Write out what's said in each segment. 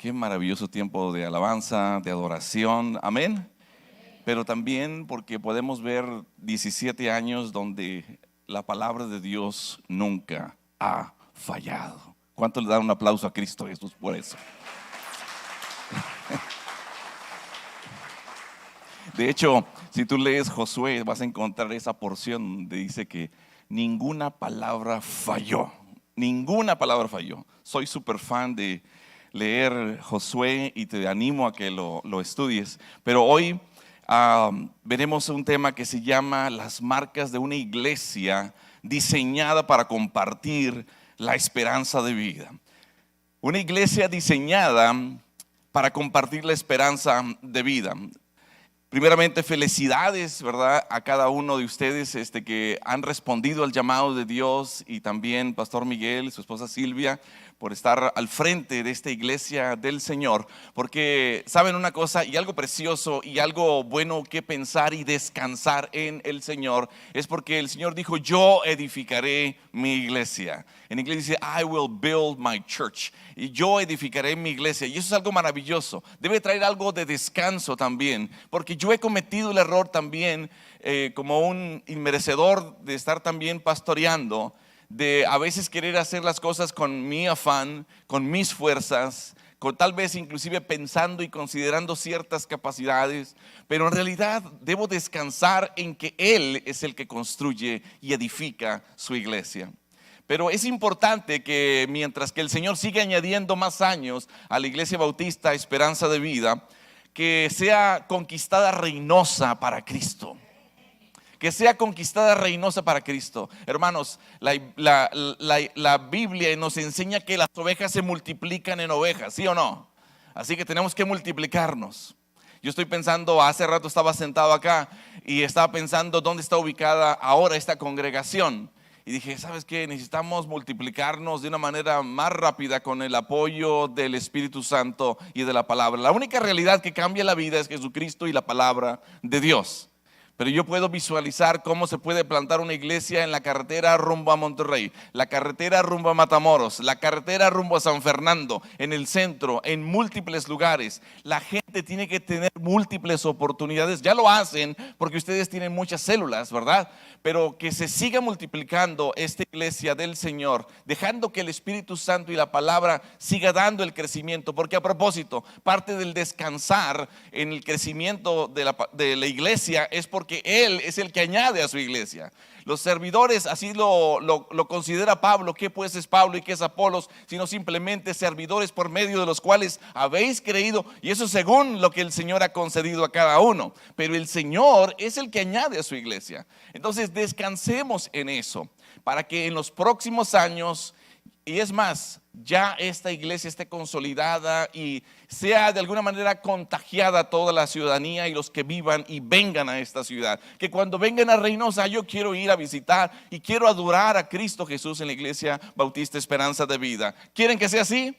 Qué maravilloso tiempo de alabanza, de adoración, amén. Pero también porque podemos ver 17 años donde la palabra de Dios nunca ha fallado. ¿Cuánto le dan un aplauso a Cristo Jesús por eso? De hecho, si tú lees Josué, vas a encontrar esa porción donde dice que ninguna palabra falló. Ninguna palabra falló. Soy súper fan de leer Josué y te animo a que lo estudies. Pero hoy veremos un tema que se llama las marcas de una iglesia diseñada para compartir la esperanza de vida. Una iglesia diseñada para compartir la esperanza de vida. Primeramente, felicidades, ¿verdad?, a cada uno de ustedes que han respondido al llamado de Dios, y también Pastor Miguel y su esposa Silvia por estar al frente de esta iglesia del Señor. Porque saben una cosa, y algo precioso y algo bueno que pensar y descansar en el Señor, es porque el Señor dijo: yo edificaré mi iglesia. En inglés dice I will build my church. Y yo edificaré mi iglesia. Y eso es algo maravilloso. Debe traer algo de descanso también, porque yo he cometido el error también, como un inmerecedor de estar también pastoreando, de a veces querer hacer las cosas con mi afán, con mis fuerzas, con tal vez inclusive pensando y considerando ciertas capacidades, pero en realidad debo descansar en que Él es el que construye y edifica su iglesia. Pero es importante que mientras que el Señor sigue añadiendo más años a la Iglesia Bautista Esperanza de Vida, que sea conquistada reinosa para Cristo. Que sea conquistada reinosa para Cristo. Hermanos, la Biblia nos enseña que las ovejas se multiplican en ovejas, ¿sí o no? Así que tenemos que multiplicarnos. Yo estoy pensando, hace rato estaba sentado acá y estaba pensando dónde está ubicada ahora esta congregación. Y dije, ¿sabes qué? Necesitamos multiplicarnos de una manera más rápida con el apoyo del Espíritu Santo y de la palabra. La única realidad que cambia la vida es Jesucristo y la palabra de Dios. Pero yo puedo visualizar cómo se puede plantar una iglesia en la carretera rumbo a Monterrey, la carretera rumbo a Matamoros, la carretera rumbo a San Fernando, en el centro, en múltiples lugares. La gente tiene que tener múltiples oportunidades. Ya lo hacen porque ustedes tienen muchas células, ¿verdad? Pero que se siga multiplicando esta iglesia del Señor, dejando que el Espíritu Santo y la palabra siga dando el crecimiento. Porque a propósito, parte del descansar en el crecimiento de la iglesia es porque Él es el que añade a su iglesia. Los servidores, así lo considera Pablo. ¿Qué pues es Pablo y qué es Apolos? Sino simplemente servidores por medio de los cuales habéis creído, y eso según lo que el Señor ha concedido a cada uno. Pero el Señor es el que añade a su iglesia. Entonces descansemos en eso, para que en los próximos años, y es más, ya esta iglesia esté consolidada y sea de alguna manera contagiada a toda la ciudadanía y los que vivan y vengan a esta ciudad. Que cuando vengan a Reynosa, yo quiero ir a visitar y quiero adorar a Cristo Jesús en la Iglesia Bautista Esperanza de Vida. ¿Quieren que sea así?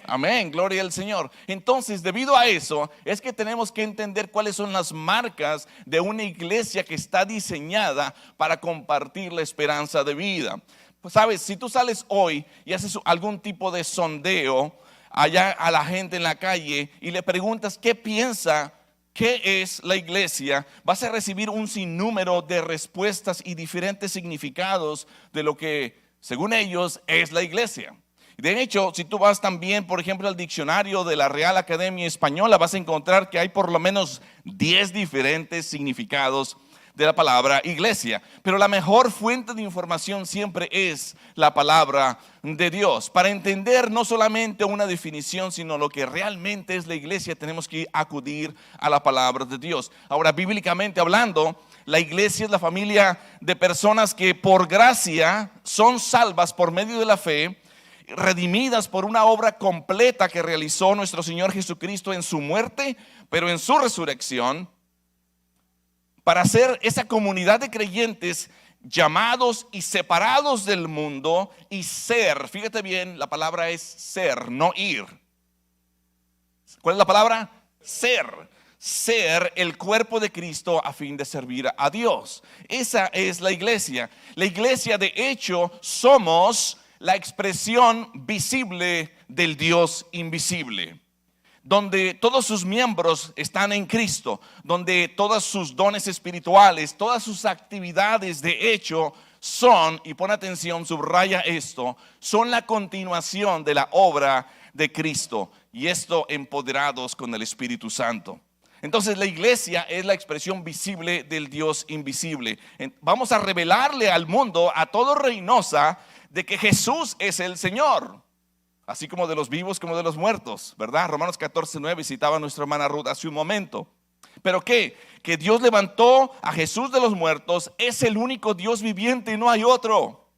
Amén, gloria al Señor. Entonces, debido a eso, es que tenemos que entender cuáles son las marcas de una iglesia que está diseñada para compartir la esperanza de vida. Pues sabes, si tú sales hoy y haces algún tipo de sondeo allá a la gente en la calle y le preguntas qué piensa, qué es la iglesia, vas a recibir un sinnúmero de respuestas y diferentes significados de lo que, según ellos, es la iglesia. De hecho, si tú vas también, por ejemplo, al diccionario de la Real Academia Española, vas a encontrar que hay por lo menos 10 diferentes significados de la palabra iglesia. Pero la mejor fuente de información siempre es la palabra de Dios. Para entender no solamente una definición, sino lo que realmente es la iglesia, tenemos que acudir a la palabra de Dios. Ahora, bíblicamente hablando, la iglesia es la familia de personas que por gracia son salvas por medio de la fe, redimidas por una obra completa que realizó nuestro Señor Jesucristo en su muerte, pero en su resurrección, para ser esa comunidad de creyentes llamados y separados del mundo y ser, fíjate bien, la palabra es ser, no ir. ¿Cuál es la palabra? Ser el cuerpo de Cristo a fin de servir a Dios. Esa es la iglesia. La iglesia, de hecho, somos la expresión visible del Dios invisible. donde todos sus miembros están en Cristo, donde todos sus dones espirituales, todas sus actividades de hecho son, y pon atención, subraya esto, son la continuación de la obra de Cristo, y esto empoderados con el Espíritu Santo. Entonces la iglesia es la expresión visible del Dios invisible. Vamos a revelarle al mundo, a todo Reynosa, de que Jesús es el Señor, así como de los vivos como de los muertos, ¿verdad? Romanos 14:9 citaba nuestra hermana Ruth hace un momento. ¿Pero qué? Que Dios levantó a Jesús de los muertos, es el único Dios viviente y no hay otro.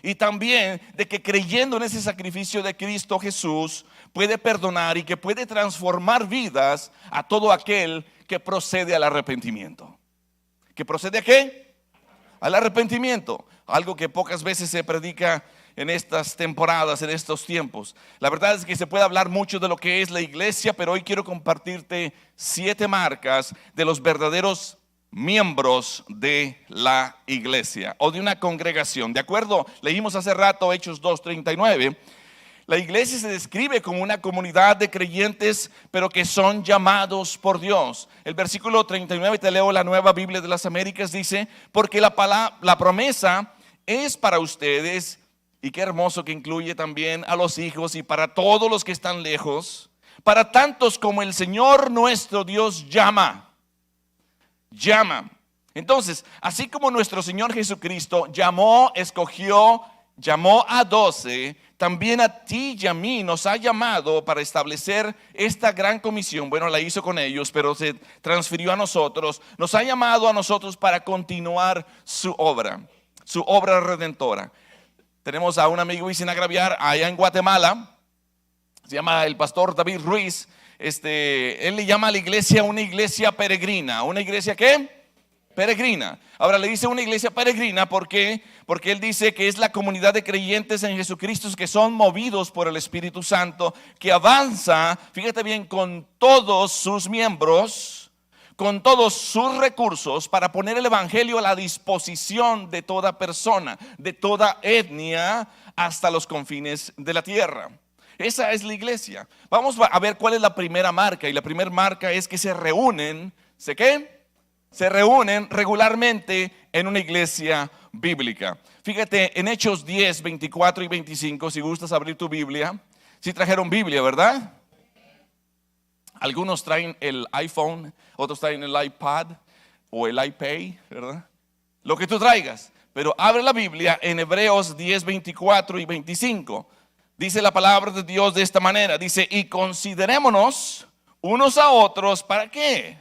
Y también de que creyendo en ese sacrificio de Cristo Jesús puede perdonar y que puede transformar vidas a todo aquel que procede al arrepentimiento. ¿Que procede a qué? Al arrepentimiento. Algo que pocas veces se predica en estas temporadas, en estos tiempos. La verdad es que se puede hablar mucho de lo que es la iglesia, pero hoy quiero compartirte 7 marcas de los verdaderos miembros de la iglesia o de una congregación. De acuerdo, leímos hace rato Hechos 2:39. La iglesia se describe como una comunidad de creyentes, pero que son llamados por Dios. El versículo 39, te leo la Nueva Biblia de las Américas, dice: porque la promesa es para ustedes, y qué hermoso que incluye también a los hijos y para todos los que están lejos, para tantos como el Señor nuestro Dios llama. Entonces, así como nuestro Señor Jesucristo escogió, llamó a 12, también a ti y a mí nos ha llamado para establecer esta gran comisión. Bueno, la hizo con ellos, pero se transfirió a nosotros. Nos ha llamado a nosotros para continuar su obra redentora. Tenemos a un amigo, y sin agraviar, allá en Guatemala, se llama el pastor David Ruiz. Él le llama a la iglesia una iglesia peregrina. ¿Una iglesia qué? Peregrina. Ahora le dice una iglesia peregrina, ¿por qué? Porque él dice que es la comunidad de creyentes en Jesucristo que son movidos por el Espíritu Santo, que avanza, fíjate bien, con todos sus miembros, con todos sus recursos, para poner el evangelio a la disposición de toda persona, de toda etnia, hasta los confines de la tierra. Esa es la iglesia. Vamos a ver cuál es la primera marca. Y la primera marca es que se reúnen, ¿sé qué? Se reúnen regularmente en una iglesia bíblica. Fíjate en Hechos 10, 24 y 25, si gustas abrir tu Biblia. Si trajeron Biblia, ¿verdad? Algunos traen el iPhone, otros traen el iPad o el iPay, ¿verdad? Lo que tú traigas. Pero abre la Biblia en Hebreos 10, 24 y 25. Dice la palabra de Dios de esta manera. Dice: y considerémonos unos a otros. ¿Para qué?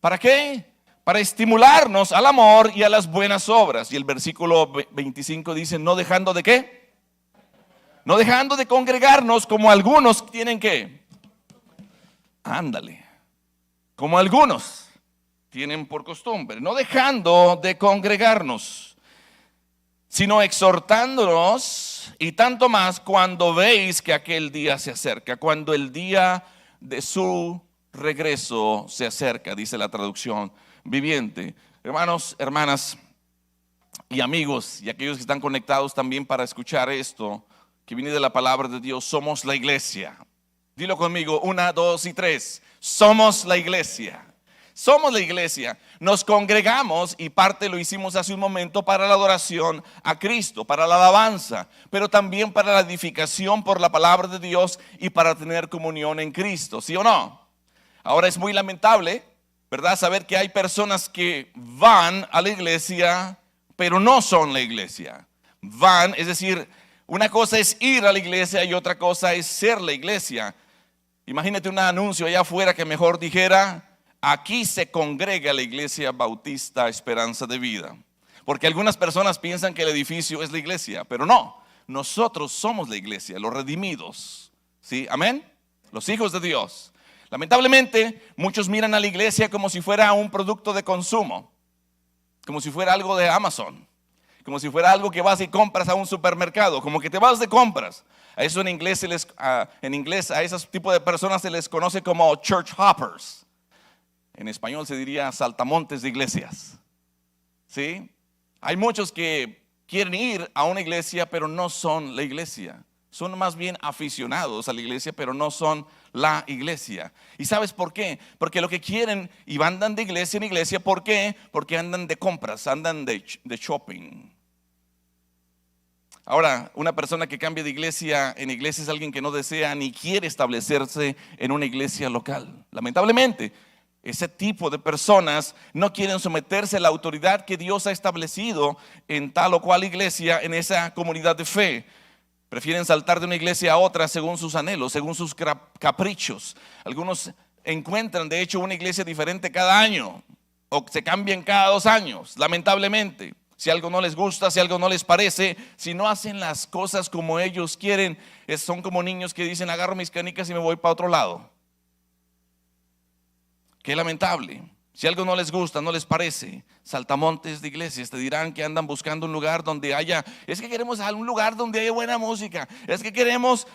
¿Para qué? Para estimularnos al amor y a las buenas obras. Y el versículo 25 dice: no dejando de qué. No dejando de congregarnos como algunos tienen que. Ándale. Como algunos tienen por costumbre. No dejando de congregarnos, sino exhortándonos, y tanto más cuando veis que aquel día se acerca, cuando el día de su regreso se acerca, dice la traducción viviente. Hermanos, hermanas y amigos, y aquellos que están conectados también para escuchar esto, que viene de la palabra de Dios, somos la iglesia. Dilo conmigo, 1, 2 y 3. Somos la iglesia. Somos la iglesia, nos congregamos, y parte lo hicimos hace un momento, para la adoración a Cristo, para la alabanza, pero también para la edificación por la palabra de Dios y para tener comunión en Cristo, ¿sí o no? Ahora es muy lamentable, ¿verdad?, saber que hay personas que van a la iglesia, pero no son la iglesia. Van, es decir, una cosa es ir a la iglesia y otra cosa es ser la iglesia. Imagínate un anuncio allá afuera que mejor dijera: aquí se congrega la Iglesia Bautista Esperanza de Vida. Porque algunas personas piensan que el edificio es la iglesia, pero no. Nosotros somos la iglesia, los redimidos. ¿Sí? Amén. Los hijos de Dios. Lamentablemente, muchos miran a la iglesia como si fuera un producto de consumo, como si fuera algo de Amazon, como si fuera algo que vas y compras a un supermercado, como que te vas de compras. A eso en inglés a esos tipos de personas se les conoce como church hoppers. En español se diría saltamontes de iglesias. ¿Sí? Hay muchos que quieren ir a una iglesia, pero no son la iglesia. Son más bien aficionados a la iglesia, pero no son la iglesia. ¿Y sabes por qué? Porque lo que quieren, y andan de iglesia en iglesia, ¿por qué? Porque andan de compras, andan de shopping. Ahora, una persona que cambia de iglesia en iglesia es alguien que no desea ni quiere establecerse en una iglesia local. Lamentablemente, ese tipo de personas no quieren someterse a la autoridad que Dios ha establecido en tal o cual iglesia, en esa comunidad de fe. Prefieren saltar de una iglesia a otra según sus anhelos, según sus caprichos. Algunos encuentran, de hecho, una iglesia diferente cada año, o se cambian cada 2 años, lamentablemente. Si algo no les gusta, si algo no les parece, si no hacen las cosas como ellos quieren, son como niños que dicen: agarro mis canicas y me voy para otro lado. Qué lamentable. Si algo no les gusta, no les parece, saltamontes de iglesias te dirán que andan buscando un lugar donde haya, es que queremos un lugar donde haya buena música, es que queremos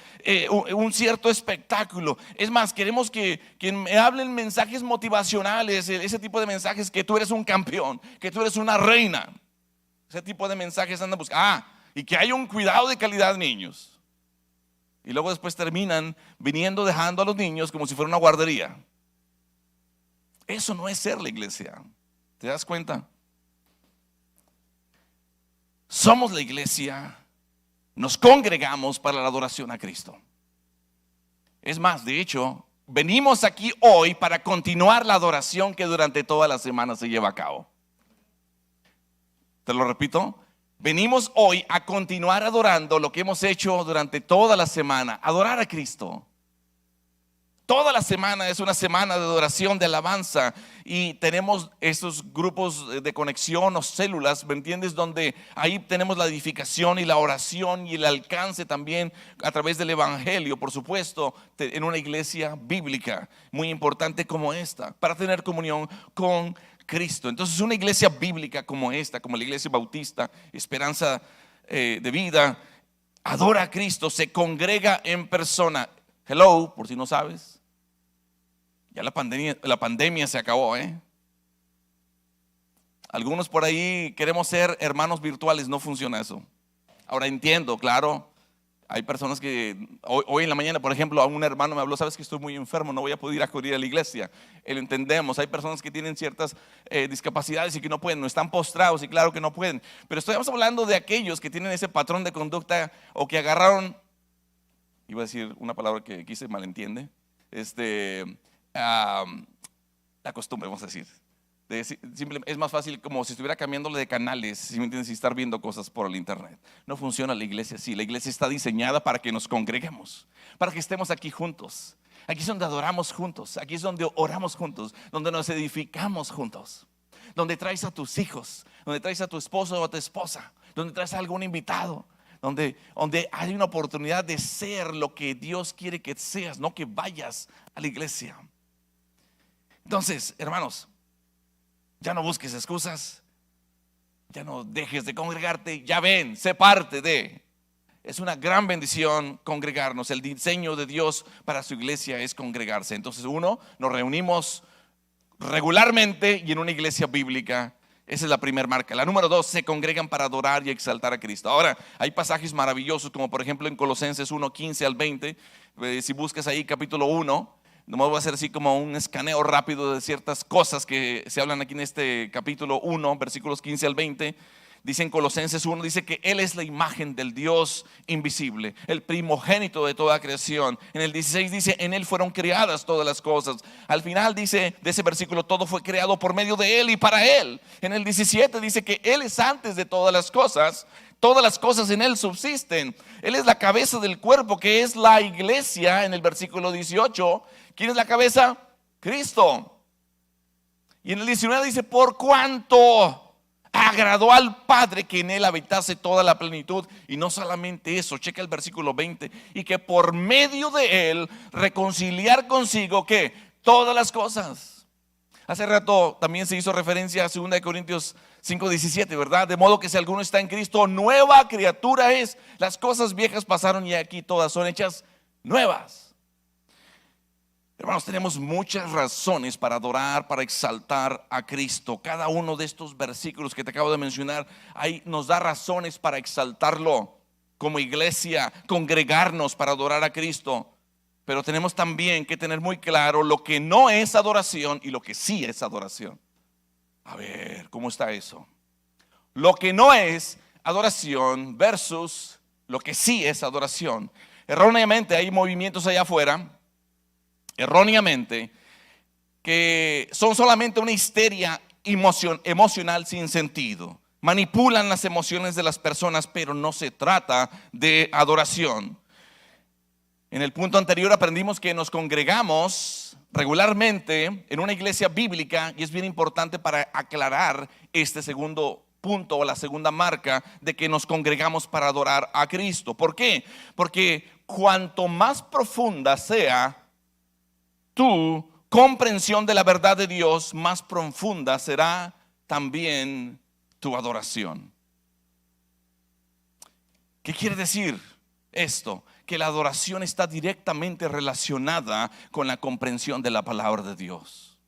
un cierto espectáculo. Es más, queremos que me hablen mensajes motivacionales, ese tipo de mensajes, que tú eres un campeón, que tú eres una reina. Ese tipo de mensajes andan buscando. Y que haya un cuidado de calidad, niños. Y luego después terminan viniendo, dejando a los niños como si fuera una guardería. Eso no es ser la iglesia. ¿Te das cuenta? Somos la iglesia, nos congregamos para la adoración a Cristo. Es más, de hecho, venimos aquí hoy para continuar la adoración que durante toda la semana se lleva a cabo. Te lo repito, venimos hoy a continuar adorando lo que hemos hecho durante toda la semana, adorar a Cristo. Toda la semana es una semana de adoración, de alabanza, y tenemos estos grupos de conexión o células, ¿me entiendes? Donde ahí tenemos la edificación y la oración y el alcance también a través del evangelio, por supuesto, en una iglesia bíblica muy importante como esta, para tener comunión con Cristo. Entonces, una iglesia bíblica como esta, como la iglesia bautista, Esperanza de Vida, adora a Cristo, se congrega en persona. Hello, por si no sabes, ya la pandemia se acabó, Algunos por ahí queremos ser hermanos virtuales, no funciona eso. Ahora entiendo, claro, hay personas que hoy en la mañana, por ejemplo, a un hermano me habló: sabes que estoy muy enfermo, no voy a poder acudir a la iglesia. Lo entendemos, hay personas que tienen ciertas discapacidades y que no pueden, no están postrados, y claro que no pueden. Pero estamos hablando de aquellos que tienen ese patrón de conducta, o que agarraron, iba a decir una palabra que aquí se malentiende, la costumbre, vamos a decir. Es más fácil, como si estuviera cambiándole de canales, si me entiendes, y estar viendo cosas por el internet. No funciona la iglesia así. La iglesia está diseñada para que nos congreguemos, para que estemos aquí juntos. Aquí es donde adoramos juntos, aquí es donde oramos juntos, donde nos edificamos juntos, donde traes a tus hijos, donde traes a tu esposo o a tu esposa, donde traes a algún invitado, donde hay una oportunidad de ser lo que Dios quiere que seas, no que vayas a la iglesia. Entonces, hermanos, ya no busques excusas, ya no dejes de congregarte, ya ven, sé parte de. Es una gran bendición congregarnos. El diseño de Dios para su iglesia es congregarse. Entonces, nos reunimos regularmente y en una iglesia bíblica. Esa es la primera marca. La número 2, se congregan para adorar y exaltar a Cristo. Ahora, hay pasajes maravillosos, como por ejemplo en Colosenses 1, 15 al 20. Si buscas ahí capítulo 1, nomás voy a hacer así como un escaneo rápido de ciertas cosas que se hablan aquí en este capítulo 1, versículos 15 al 20. Dice en Colosenses 1, dice que Él es la imagen del Dios invisible, el primogénito de toda creación. En el 16 dice: en Él fueron creadas todas las cosas. Al final dice de ese versículo: todo fue creado por medio de Él y para Él. En el 17 dice que Él es antes de todas las cosas en Él subsisten. Él es la cabeza del cuerpo, que es la iglesia. En el versículo 18, ¿quién es la cabeza? Cristo. Y en el 19 dice: por cuanto agradó al Padre que en Él habitase toda la plenitud. Y no solamente eso, checa el versículo 20: y que por medio de Él reconciliar consigo, ¿qué? Todas las cosas. Hace rato también se hizo referencia a 2 Corintios 5:17, ¿verdad? De modo que si alguno está en Cristo, nueva criatura es. Las cosas viejas pasaron y aquí todas son hechas nuevas. Hermanos, tenemos muchas razones para adorar, para exaltar a Cristo. Cada uno de estos versículos que te acabo de mencionar, ahí nos da razones para exaltarlo. como iglesia congregarnos para adorar a Cristo, pero tenemos también que tener muy claro lo que no es adoración y lo que sí es adoración. A ver, ¿cómo está eso? Lo que no es adoración versus lo que sí es adoración. Erróneamente hay movimientos allá afuera, erróneamente, que son solamente una histeria emocional sin sentido. Manipulan las emociones de las personas, pero no se trata de adoración. En el punto anterior aprendimos que nos congregamos regularmente en una iglesia bíblica, y es bien importante para aclarar este segundo punto o la segunda marca de que nos congregamos para adorar a Cristo. ¿Por qué? Porque cuanto más profunda sea tu comprensión de la verdad de Dios, más profunda será también tu adoración. ¿Qué quiere decir esto? Que la adoración está directamente relacionada con la comprensión de la palabra de Dios.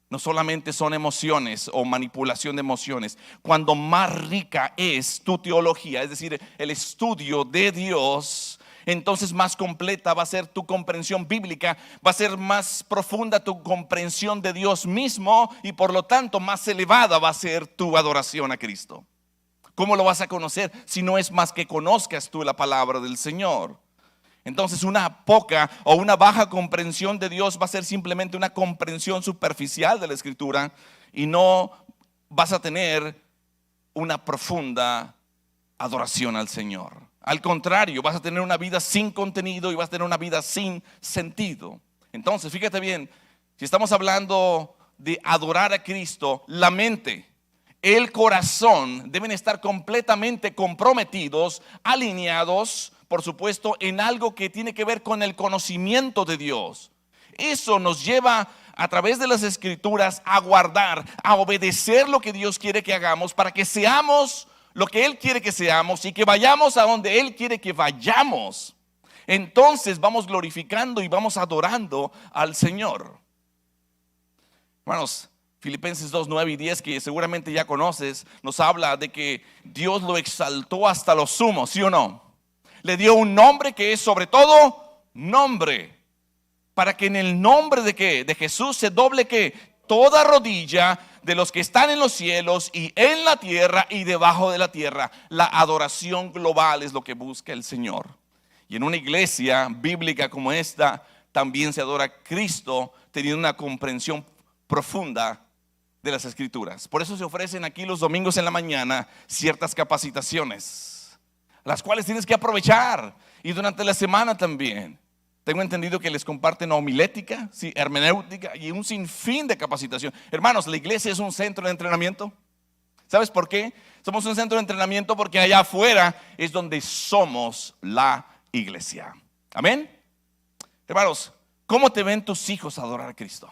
No solamente son emociones o manipulación de emociones. Cuando más rica es tu teología, es decir, el estudio de Dios, entonces más completa va a ser tu comprensión bíblica, va a ser más profunda tu comprensión de Dios mismo y por lo tanto más elevada va a ser tu adoración a Cristo. ¿Cómo lo vas a conocer si no es más que conozcas tú la palabra del Señor? Entonces una poca o una baja comprensión de Dios va a ser simplemente una comprensión superficial de la Escritura y no vas a tener una profunda adoración al Señor. Al contrario, vas a tener una vida sin contenido y vas a tener una vida sin sentido. Entonces, fíjate bien, si estamos hablando de adorar a Cristo, la mente, el corazón deben estar completamente comprometidos, alineados, por supuesto, en algo que tiene que ver con el conocimiento de Dios. Eso nos lleva a través de las Escrituras a guardar, a obedecer lo que Dios quiere que hagamos para que seamos lo que Él quiere que seamos y que vayamos a donde Él quiere que vayamos. Entonces vamos glorificando y vamos adorando al Señor. Hermanos, Filipenses 2, 9 y 10, que seguramente ya conoces, nos habla de que Dios lo exaltó hasta lo sumo, ¿sí o no? Le dio un nombre que es sobre todo nombre, para que en el nombre de ¿qué? De Jesús se doble ¿qué? Toda rodilla de los que están en los cielos y en la tierra y debajo de la tierra. La adoración global es lo que busca el Señor. Y en una iglesia bíblica como esta también se adora a Cristo teniendo una comprensión profunda de las Escrituras. Por eso se ofrecen aquí los domingos en la mañana ciertas capacitaciones, las cuales tienes que aprovechar, y durante la semana también. Tengo entendido que les comparten homilética, sí, hermenéutica y un sinfín de capacitación. Hermanos, la iglesia es un centro de entrenamiento. ¿Sabes por qué? Somos un centro de entrenamiento porque allá afuera es donde somos la iglesia. Amén. Hermanos, ¿cómo te ven tus hijos adorar a Cristo?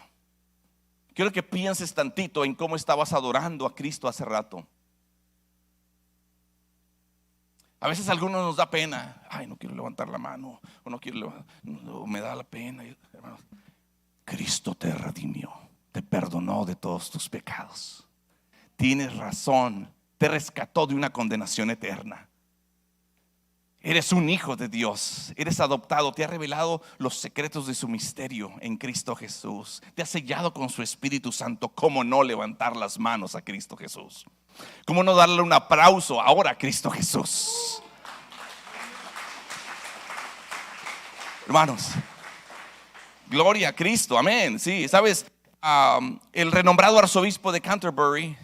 Quiero que pienses tantito en cómo estabas adorando a Cristo hace rato. A veces a algunos nos da pena. Ay, no quiero levantar la mano. O no quiero levantar, no, me da la pena. Hermanos, Cristo te redimió, te perdonó de todos tus pecados. Tienes razón, te rescató de una condenación eterna. Eres un hijo de Dios, eres adoptado, te ha revelado los secretos de su misterio en Cristo Jesús. Te ha sellado con su Espíritu Santo. ¿Cómo no levantar las manos a Cristo Jesús? ¿Cómo no darle un aplauso ahora a Cristo Jesús? Hermanos, gloria a Cristo, amén. Sí, sabes, el renombrado arzobispo de Canterbury,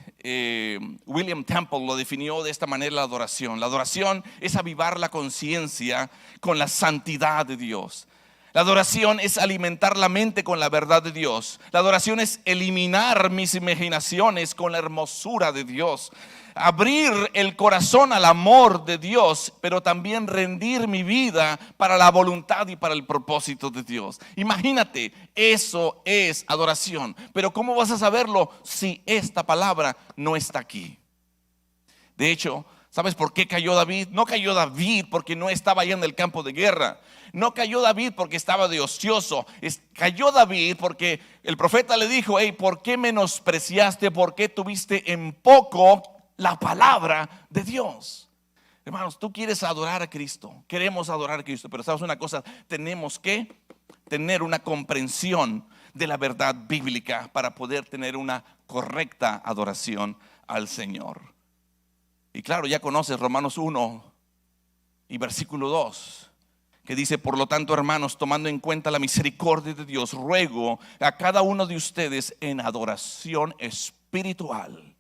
William Temple, lo definió de esta manera: la adoración. La adoración es avivar la conciencia con la santidad de Dios. La adoración es alimentar la mente con la verdad de Dios. La adoración es eliminar mis imaginaciones con la hermosura de Dios. Abrir el corazón al amor de Dios, pero también rendir mi vida para la voluntad y para el propósito de Dios. Imagínate, eso es adoración. Pero ¿cómo vas a saberlo si esta palabra no está aquí? De hecho, ¿sabes por qué cayó David? No cayó David porque no estaba allá en el campo de guerra. No cayó David porque estaba de ocioso. Cayó David porque el profeta le dijo: hey, ¿por qué menospreciaste? ¿Por qué tuviste en poco la palabra de Dios? Hermanos, tú quieres adorar a Cristo, queremos adorar a Cristo, pero sabes una cosa, tenemos que tener una comprensión de la verdad bíblica para poder tener una correcta adoración al Señor. Y claro, ya conoces Romanos 1 y versículo 2, que dice: por lo tanto, hermanos, tomando en cuenta la misericordia de Dios, ruego a cada uno de ustedes en adoración espiritual,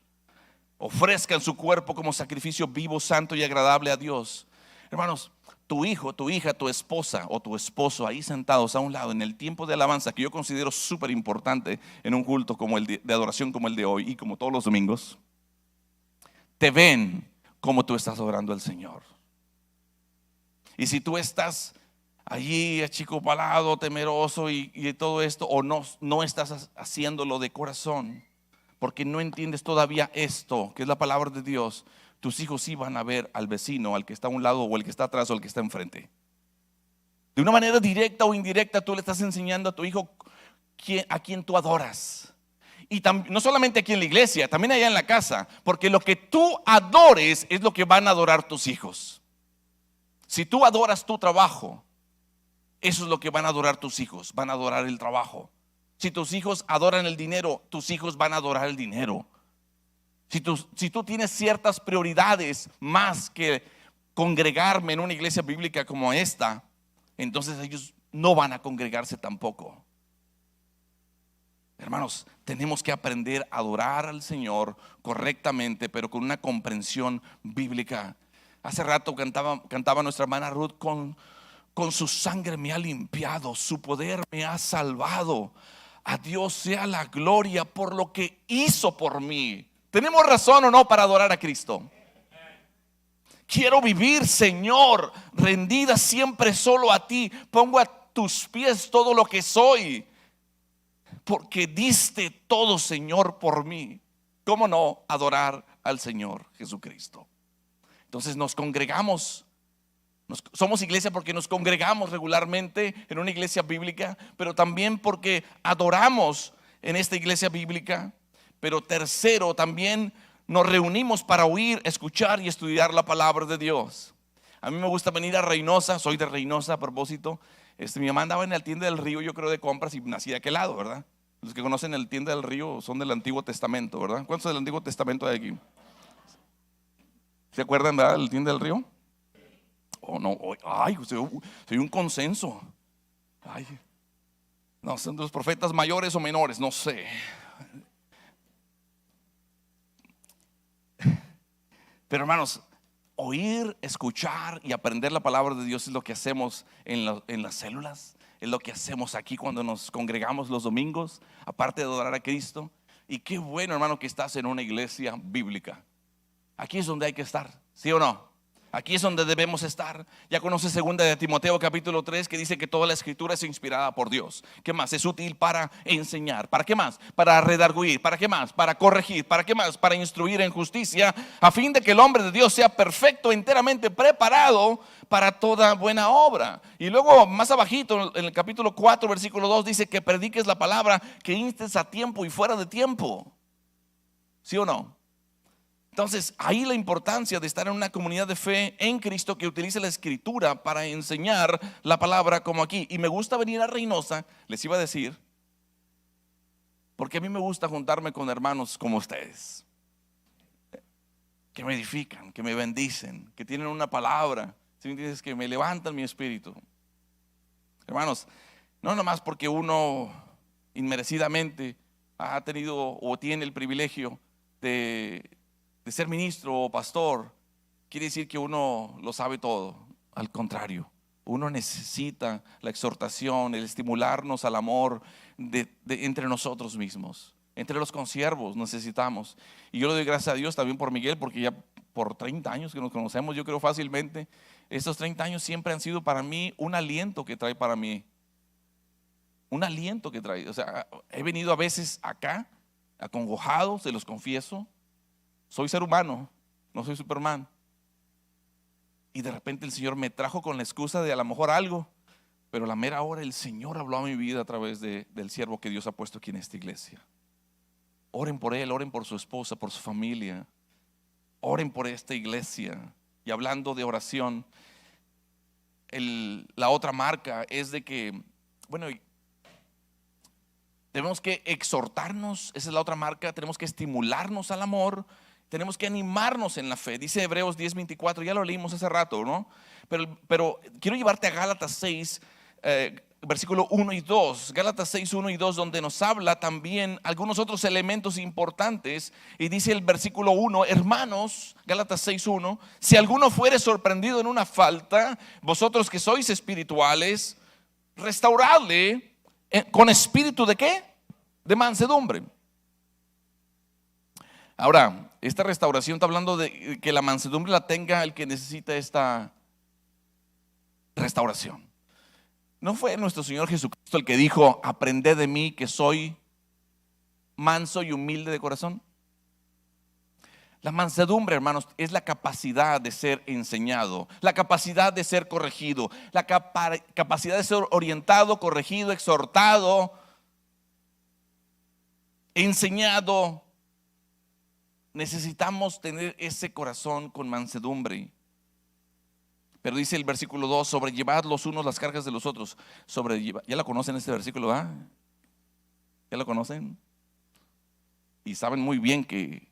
ofrezcan su cuerpo como sacrificio vivo, santo y agradable a Dios. Hermanos, tu hijo, tu hija, tu esposa o tu esposo ahí sentados a un lado en el tiempo de alabanza, que yo considero súper importante en un culto como el de adoración como el de hoy y como todos los domingos, te ven como tú estás adorando al Señor. Y si tú estás allí achicopalado, temeroso y todo esto, o no estás haciéndolo de corazón, porque no entiendes todavía esto, que es la palabra de Dios, tus hijos sí van a ver al vecino, al que está a un lado o el que está atrás o el que está enfrente. De una manera directa o indirecta tú le estás enseñando a tu hijo a quien tú adoras. Y no solamente aquí en la iglesia, también allá en la casa, porque lo que tú adores es lo que van a adorar tus hijos. Si tú adoras tu trabajo, eso es lo que van a adorar tus hijos, van a adorar el trabajo. Si tus hijos adoran el dinero, tus hijos van a adorar el dinero. Si tú tienes ciertas prioridades más que congregarme en una iglesia bíblica como esta, entonces ellos no van a congregarse tampoco. Hermanos, tenemos que aprender a adorar al Señor correctamente, pero con una comprensión bíblica. Hace rato cantaba nuestra hermana Ruth: con su sangre me ha limpiado, su poder me ha salvado. A Dios sea la gloria por lo que hizo por mí. ¿Tenemos razón o no para adorar a Cristo? Quiero vivir, Señor, rendida siempre solo a ti. Pongo a tus pies todo lo que soy, porque diste todo, Señor, por mí. ¿Cómo no adorar al Señor Jesucristo? Entonces nos congregamos. Somos iglesia porque nos congregamos regularmente en una iglesia bíblica, pero también porque adoramos en esta iglesia bíblica. Pero tercero, también nos reunimos para oír, escuchar y estudiar la palabra de Dios. A mí me gusta venir a Reynosa, soy de Reynosa a propósito. Mi mamá andaba en el tienda del río, yo creo, de compras, y nací de aquel lado, ¿verdad? Los que conocen el tienda del río son del Antiguo Testamento, ¿verdad? ¿Cuántos del Antiguo Testamento hay aquí? ¿Se acuerdan, verdad, del tienda del río? Oh, no, ay, soy un consenso. Ay, no, son de los profetas mayores o menores, no sé. Pero hermanos, oír, escuchar y aprender la palabra de Dios es lo que hacemos en las células, es lo que hacemos aquí cuando nos congregamos los domingos, aparte de adorar a Cristo. Y qué bueno, hermano, que estás en una iglesia bíblica. Aquí es donde hay que estar, ¿sí o no? Aquí es donde debemos estar. Ya conoces 2 de Timoteo capítulo 3, que dice que toda la escritura es inspirada por Dios. ¿Qué más? Es útil para enseñar. ¿Para qué más? Para redarguir. ¿Para qué más? Para corregir. ¿Para qué más? Para instruir en justicia, a fin de que el hombre de Dios sea perfecto, enteramente preparado para toda buena obra. Y luego más abajito en el capítulo 4 versículo 2 dice que prediques la palabra, que instes a tiempo y fuera de tiempo. ¿Sí o no? Entonces, ahí la importancia de estar en una comunidad de fe en Cristo que utilice la escritura para enseñar la palabra, como aquí. Y me gusta venir a Reynosa, les iba a decir, porque a mí me gusta juntarme con hermanos como ustedes, que me edifican, que me bendicen, que tienen una palabra, ¿sí me entiendes? Que me levantan mi espíritu. Hermanos, no nomás porque uno inmerecidamente ha tenido o tiene el privilegio de ser ministro o pastor, quiere decir que uno lo sabe todo. Al contrario, uno necesita la exhortación, el estimularnos al amor entre nosotros mismos. Entre los consiervos necesitamos. Y yo le doy gracias a Dios también por Miguel, porque ya por 30 años que nos conocemos, yo creo fácilmente, estos 30 años siempre han sido para mí un aliento que trae para mí. Un aliento que trae. O sea, he venido a veces acá acongojado, se los confieso. Soy ser humano, no soy Superman. Y de repente el Señor me trajo con la excusa de a lo mejor algo, pero a la mera hora el Señor habló a mi vida a través del siervo que Dios ha puesto aquí en esta iglesia. Oren por él, oren por su esposa, por su familia. Oren por esta iglesia. Y hablando de oración, la otra marca es de que, bueno, tenemos que exhortarnos, esa es la otra marca, tenemos que estimularnos al amor, tenemos que animarnos en la fe. Dice Hebreos 10:24, ya lo leímos hace rato, ¿no? Pero quiero llevarte a Gálatas 6, versículo 1 y 2. Gálatas 6, 1 y 2, donde nos habla también algunos otros elementos importantes. Y dice el versículo 1, hermanos, Gálatas 6, 1, si alguno fuere sorprendido en una falta, vosotros que sois espirituales, restauradle con espíritu de ¿qué? De mansedumbre. Ahora, esta restauración está hablando de que la mansedumbre la tenga el que necesita esta restauración. ¿No fue nuestro Señor Jesucristo el que dijo, aprended de mí que soy manso y humilde de corazón? La mansedumbre, hermanos, es la capacidad de ser enseñado, la capacidad de ser corregido, la capacidad de ser orientado, corregido, exhortado, enseñado. Necesitamos tener ese corazón con mansedumbre. Pero dice el versículo 2, sobrellevad los unos las cargas de los otros. ¿Ya lo conocen este versículo? ¿Ya lo conocen? Y saben muy bien que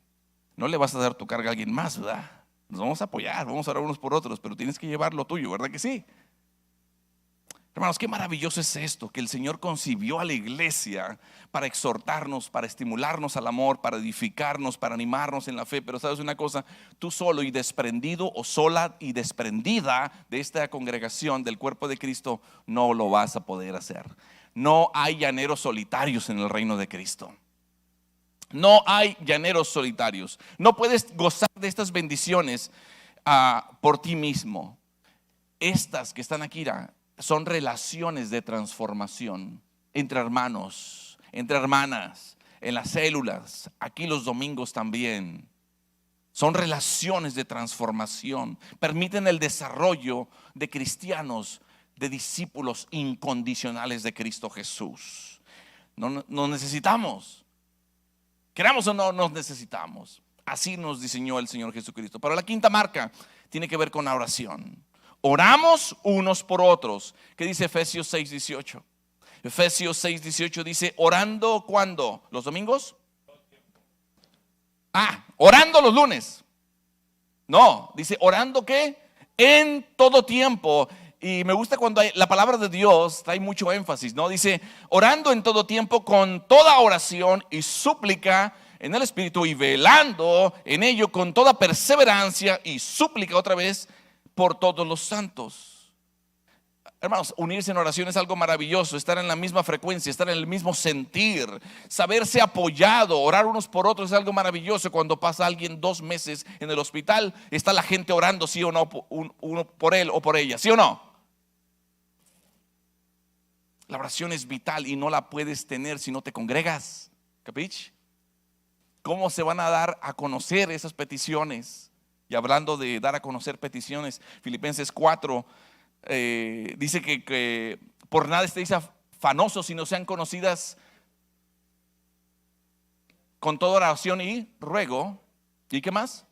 no le vas a dar tu carga a alguien más, ¿verdad? Nos vamos a apoyar, vamos a orar unos por otros, pero tienes que llevar lo tuyo, ¿verdad que sí? Hermanos, qué maravilloso es esto, que el Señor concibió a la iglesia para exhortarnos, para estimularnos al amor, para edificarnos, para animarnos en la fe. Pero sabes una cosa, tú solo y desprendido o sola y desprendida de esta congregación del cuerpo de Cristo no lo vas a poder hacer. No hay llaneros solitarios en el reino de Cristo. No hay llaneros solitarios. No puedes gozar de estas bendiciones por ti mismo. Estas que están aquí son relaciones de transformación entre hermanos, entre hermanas, en las células, aquí los domingos también. Son relaciones de transformación. Permiten el desarrollo de cristianos, de discípulos incondicionales de Cristo Jesús. Nos necesitamos. Queramos o no, nos necesitamos. Así nos diseñó el Señor Jesucristo. Pero la quinta marca tiene que ver con la oración. Oramos unos por otros. ¿Qué dice Efesios 6:18? Efesios 6:18 dice, orando ¿cuándo? ¿Los domingos? Orando los lunes. No, dice orando ¿qué? En todo tiempo. Y me gusta cuando la palabra de Dios trae mucho énfasis, ¿no? Dice orando en todo tiempo con toda oración y súplica en el Espíritu y velando en ello con toda perseverancia y súplica otra vez por todos los santos. Hermanos, unirse en oración es algo maravilloso, estar en la misma frecuencia, estar en el mismo sentir, saberse apoyado, orar unos por otros es algo maravilloso. Cuando pasa alguien 2 meses en el hospital, está la gente orando, sí o no, uno por él o por ella, sí o no. La oración es vital y no la puedes tener si no te congregas. ¿Capich? ¿Cómo se van a dar a conocer esas peticiones? Y hablando de dar a conocer peticiones, Filipenses 4 dice que por nada estéis afanosos, sino sean conocidas con toda oración y ruego. ¿Y qué más?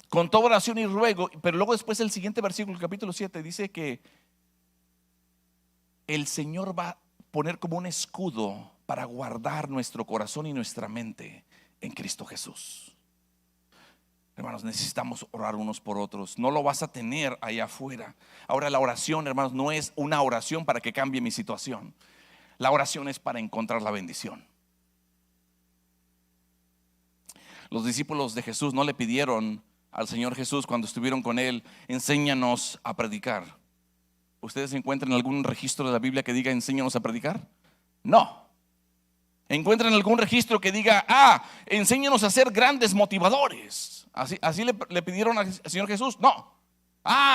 Con toda oración y ruego. Pero luego después el siguiente versículo, el capítulo 7, dice que el Señor va a poner como un escudo para guardar nuestro corazón y nuestra mente en Cristo Jesús. Hermanos, necesitamos orar unos por otros. No lo vas a tener allá afuera. Ahora la oración, hermanos, no es una oración para que cambie mi situación. La oración es para encontrar la bendición. Los discípulos de Jesús no le pidieron al Señor Jesús cuando estuvieron con Él, enséñanos a predicar. ¿Ustedes encuentran algún registro de la Biblia que diga enséñanos a predicar? No. ¿Encuentran algún registro que diga enséñanos a ser grandes motivadores? Así le pidieron al Señor Jesús. No.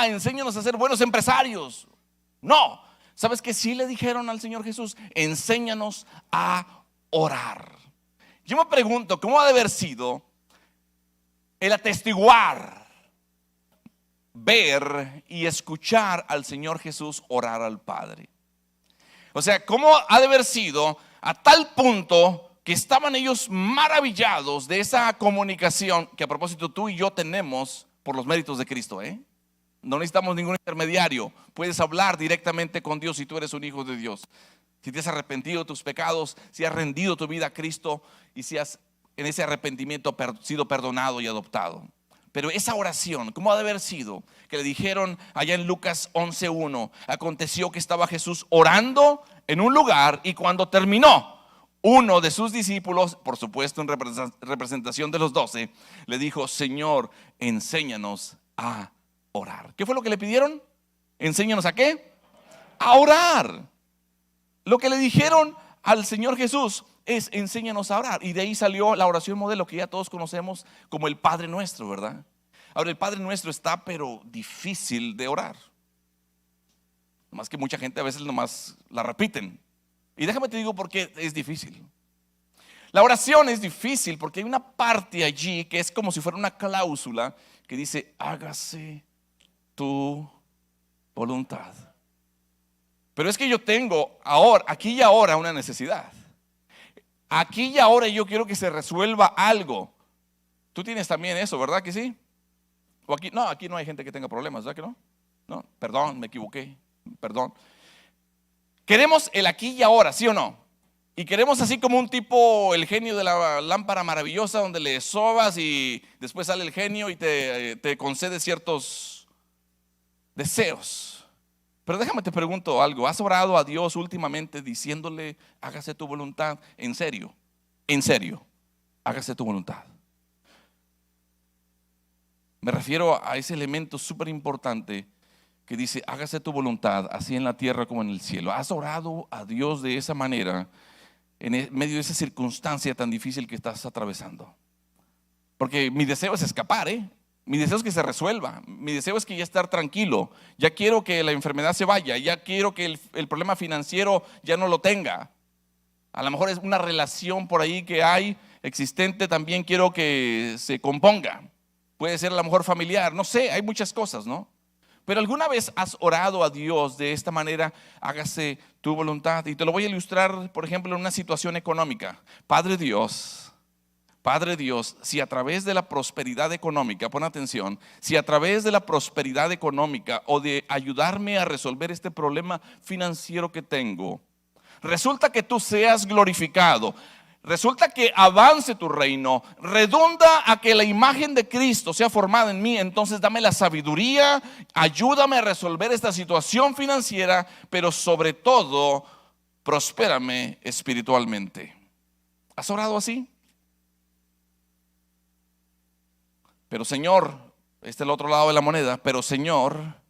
Enséñanos a ser buenos empresarios. No. ¿Sabes qué sí le dijeron al Señor Jesús? Enséñanos a orar. Yo me pregunto, ¿cómo ha de haber sido el atestiguar, ver y escuchar al Señor Jesús orar al Padre? O sea, ¿cómo ha de haber sido a tal punto que estaban ellos maravillados de esa comunicación que, a propósito, tú y yo tenemos por los méritos de Cristo, No necesitamos ningún intermediario. Puedes hablar directamente con Dios si tú eres un hijo de Dios. Si te has arrepentido de tus pecados, si has rendido tu vida a Cristo y si has en ese arrepentimiento sido perdonado y adoptado. Pero esa oración, ¿cómo ha de haber sido? Que le dijeron allá en Lucas 11:1, aconteció que estaba Jesús orando en un lugar y cuando terminó, uno de sus discípulos, por supuesto en representación de los 12, le dijo: Señor, enséñanos a orar. ¿Qué fue lo que le pidieron? ¿Enséñanos a qué? A orar. Lo que le dijeron al Señor Jesús es: enséñanos a orar. Y de ahí salió la oración modelo que ya todos conocemos como el Padre Nuestro, ¿verdad? Ahora, el Padre Nuestro está pero difícil de orar. Más que mucha gente a veces nomás la repiten. Y déjame te digo por qué es difícil. La oración es difícil porque hay una parte allí que es como si fuera una cláusula que dice: hágase tu voluntad. Pero es que yo tengo ahora, aquí y ahora, una necesidad. Aquí y ahora yo quiero que se resuelva algo. Tú tienes también eso, ¿verdad que sí? O aquí no hay gente que tenga problemas, ¿verdad que no? No, perdón, me equivoqué, perdón. Queremos el aquí y ahora, ¿sí o no? Y queremos así como un tipo, el genio de la lámpara maravillosa, donde le sobas y después sale el genio y te concede ciertos deseos. Pero déjame te pregunto algo: ¿has orado a Dios últimamente diciéndole: hágase tu voluntad? En serio, hágase tu voluntad. Me refiero a ese elemento súper importante que dice: hágase tu voluntad, así en la tierra como en el cielo. ¿Has orado a Dios de esa manera en medio de esa circunstancia tan difícil que estás atravesando? Porque mi deseo es escapar, mi deseo es que se resuelva. Mi deseo es que ya estar tranquilo. Ya quiero que la enfermedad se vaya. Ya quiero que el problema financiero ya no lo tenga. A lo mejor es una relación por ahí que hay existente, también quiero que se componga. Puede ser a lo mejor familiar, no sé, hay muchas cosas, ¿no? Pero ¿alguna vez has orado a Dios de esta manera: hágase tu voluntad? Y te lo voy a ilustrar, por ejemplo, en una situación económica. Padre Dios, si a través de la prosperidad económica, pon atención, si a través de la prosperidad económica o de ayudarme a resolver este problema financiero que tengo, resulta que tú seas glorificado, resulta que avance tu reino, redunda a que la imagen de Cristo sea formada en mí, entonces dame la sabiduría, ayúdame a resolver esta situación financiera, pero sobre todo, prospérame espiritualmente. ¿Has orado así? Pero Señor, este es el otro lado de la moneda, pero Señor,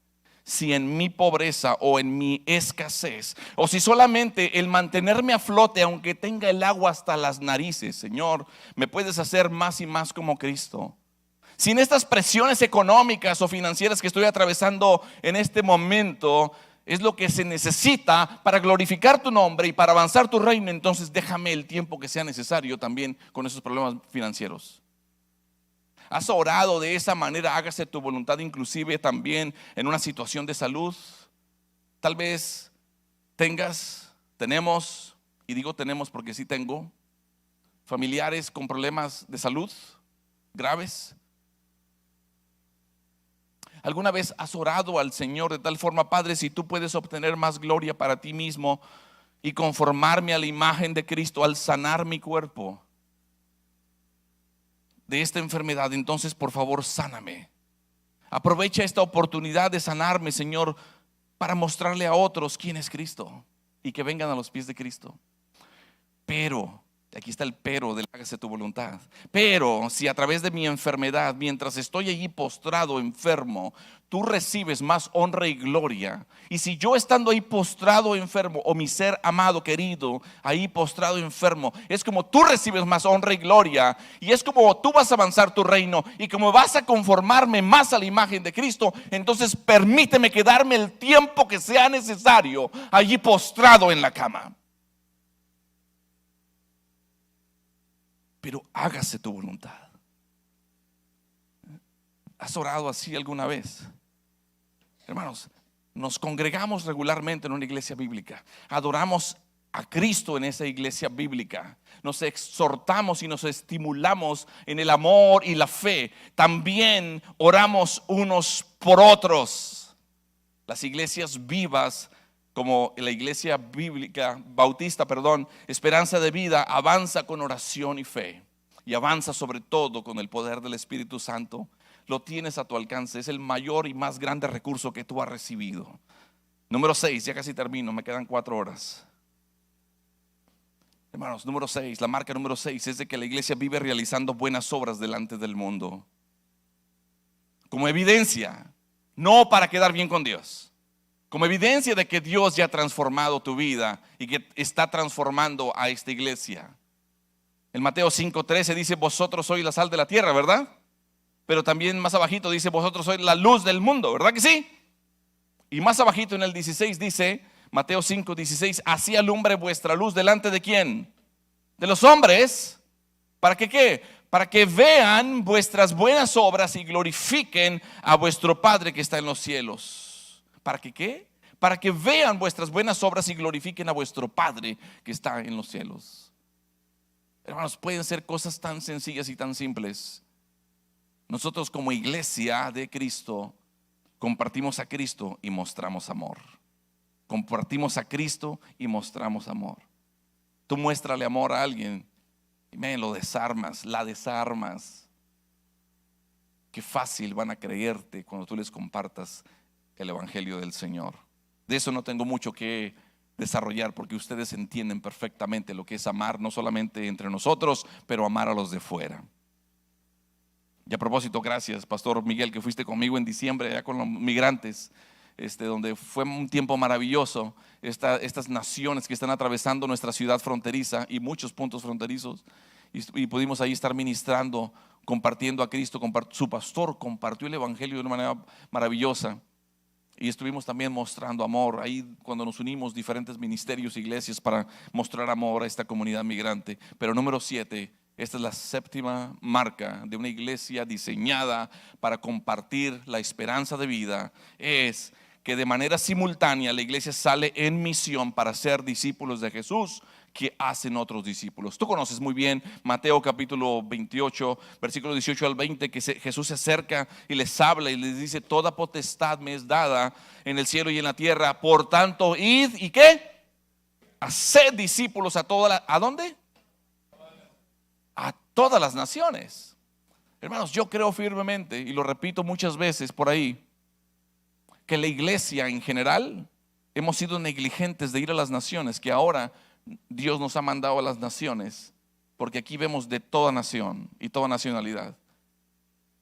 si en mi pobreza o en mi escasez, o si solamente el mantenerme a flote, aunque tenga el agua hasta las narices, Señor, me puedes hacer más y más como Cristo. Si en estas presiones económicas o financieras que estoy atravesando en este momento es lo que se necesita para glorificar tu nombre y para avanzar tu reino, entonces déjame el tiempo que sea necesario también con esos problemas financieros. ¿Has orado de esa manera? Hágase tu voluntad, inclusive también en una situación de salud. Tal vez tenemos, y digo tenemos porque sí tengo, familiares con problemas de salud graves. ¿Alguna vez has orado al Señor de tal forma: Padre, si tú puedes obtener más gloria para ti mismo y conformarme a la imagen de Cristo al sanar mi cuerpo de esta enfermedad, entonces por favor sáname? Aprovecha esta oportunidad de sanarme, Señor, para mostrarle a otros quién es Cristo y que vengan a los pies de Cristo. Pero, aquí está el pero del hágase tu voluntad. Pero si a través de mi enfermedad, mientras estoy allí postrado enfermo, tú recibes más honra y gloria, y si yo estando ahí postrado enfermo, o mi ser amado, querido, ahí postrado enfermo, es como tú recibes más honra y gloria, y es como tú vas a avanzar tu reino, y como vas a conformarme más a la imagen de Cristo, entonces permíteme quedarme el tiempo que sea necesario allí postrado en la cama. Pero hágase tu voluntad. ¿Has orado así alguna vez? Hermanos, nos congregamos regularmente en una iglesia bíblica. Adoramos a Cristo en esa iglesia bíblica. Nos exhortamos y nos estimulamos en el amor y la fe. También oramos unos por otros. Las iglesias vivas, como la iglesia bíblica, bautista, Esperanza de Vida, avanza con oración y fe. Y avanza sobre todo con el poder del Espíritu Santo. Lo tienes a tu alcance. Es el mayor y más grande recurso que tú has recibido. Número 6, ya casi termino, me quedan 4 horas. Hermanos, número 6, la marca número 6 es de que la iglesia vive realizando buenas obras delante del mundo. Como evidencia, no para quedar bien con Dios. Como evidencia de que Dios ya ha transformado tu vida y que está transformando a esta iglesia. En Mateo 5:13 dice: vosotros sois la sal de la tierra, ¿verdad? Pero también más abajito dice: vosotros sois la luz del mundo, ¿verdad que sí? Y más abajito en el 16 dice, Mateo 5:16: así alumbre vuestra luz delante de ¿quién? De los hombres. ¿Para que qué? Para que vean vuestras buenas obras y glorifiquen a vuestro Padre que está en los cielos. ¿Para que qué? Para que vean vuestras buenas obras y glorifiquen a vuestro Padre que está en los cielos. Hermanos, pueden ser cosas tan sencillas y tan simples. Nosotros como iglesia de Cristo compartimos a Cristo y mostramos amor. Compartimos a Cristo y mostramos amor. Tú muéstrale amor a alguien y lo desarmas, la desarmas. Qué fácil van a creerte cuando tú les compartas el evangelio del Señor. De eso no tengo mucho que desarrollar, porque ustedes entienden perfectamente lo que es amar, no solamente entre nosotros, pero amar a los de fuera. Y a propósito, gracias Pastor Miguel, que fuiste conmigo en diciembre allá con los migrantes, donde fue un tiempo maravilloso. Estas naciones que están atravesando nuestra ciudad fronteriza y muchos puntos fronterizos, y pudimos ahí estar ministrando, compartiendo a Cristo. Su pastor compartió el evangelio de una manera maravillosa. Y estuvimos también mostrando amor ahí cuando nos unimos diferentes ministerios, iglesias, para mostrar amor a esta comunidad migrante. Pero número 7, esta es la 7ª marca de una iglesia diseñada para compartir la esperanza de vida. Es que de manera simultánea la iglesia sale en misión para ser discípulos de Jesús que hacen otros discípulos. Tú conoces muy bien Mateo capítulo 28, versículo 18 al 20, que Jesús se acerca y les habla y les dice: toda potestad me es dada en el cielo y en la tierra, por tanto id y ¿qué? Haced discípulos a todas ¿a dónde? A todas las naciones. Hermanos, yo creo firmemente, y lo repito muchas veces por ahí, que la iglesia en general hemos sido negligentes de ir a las naciones, que ahora Dios nos ha mandado a las naciones, porque aquí vemos de toda nación y toda nacionalidad.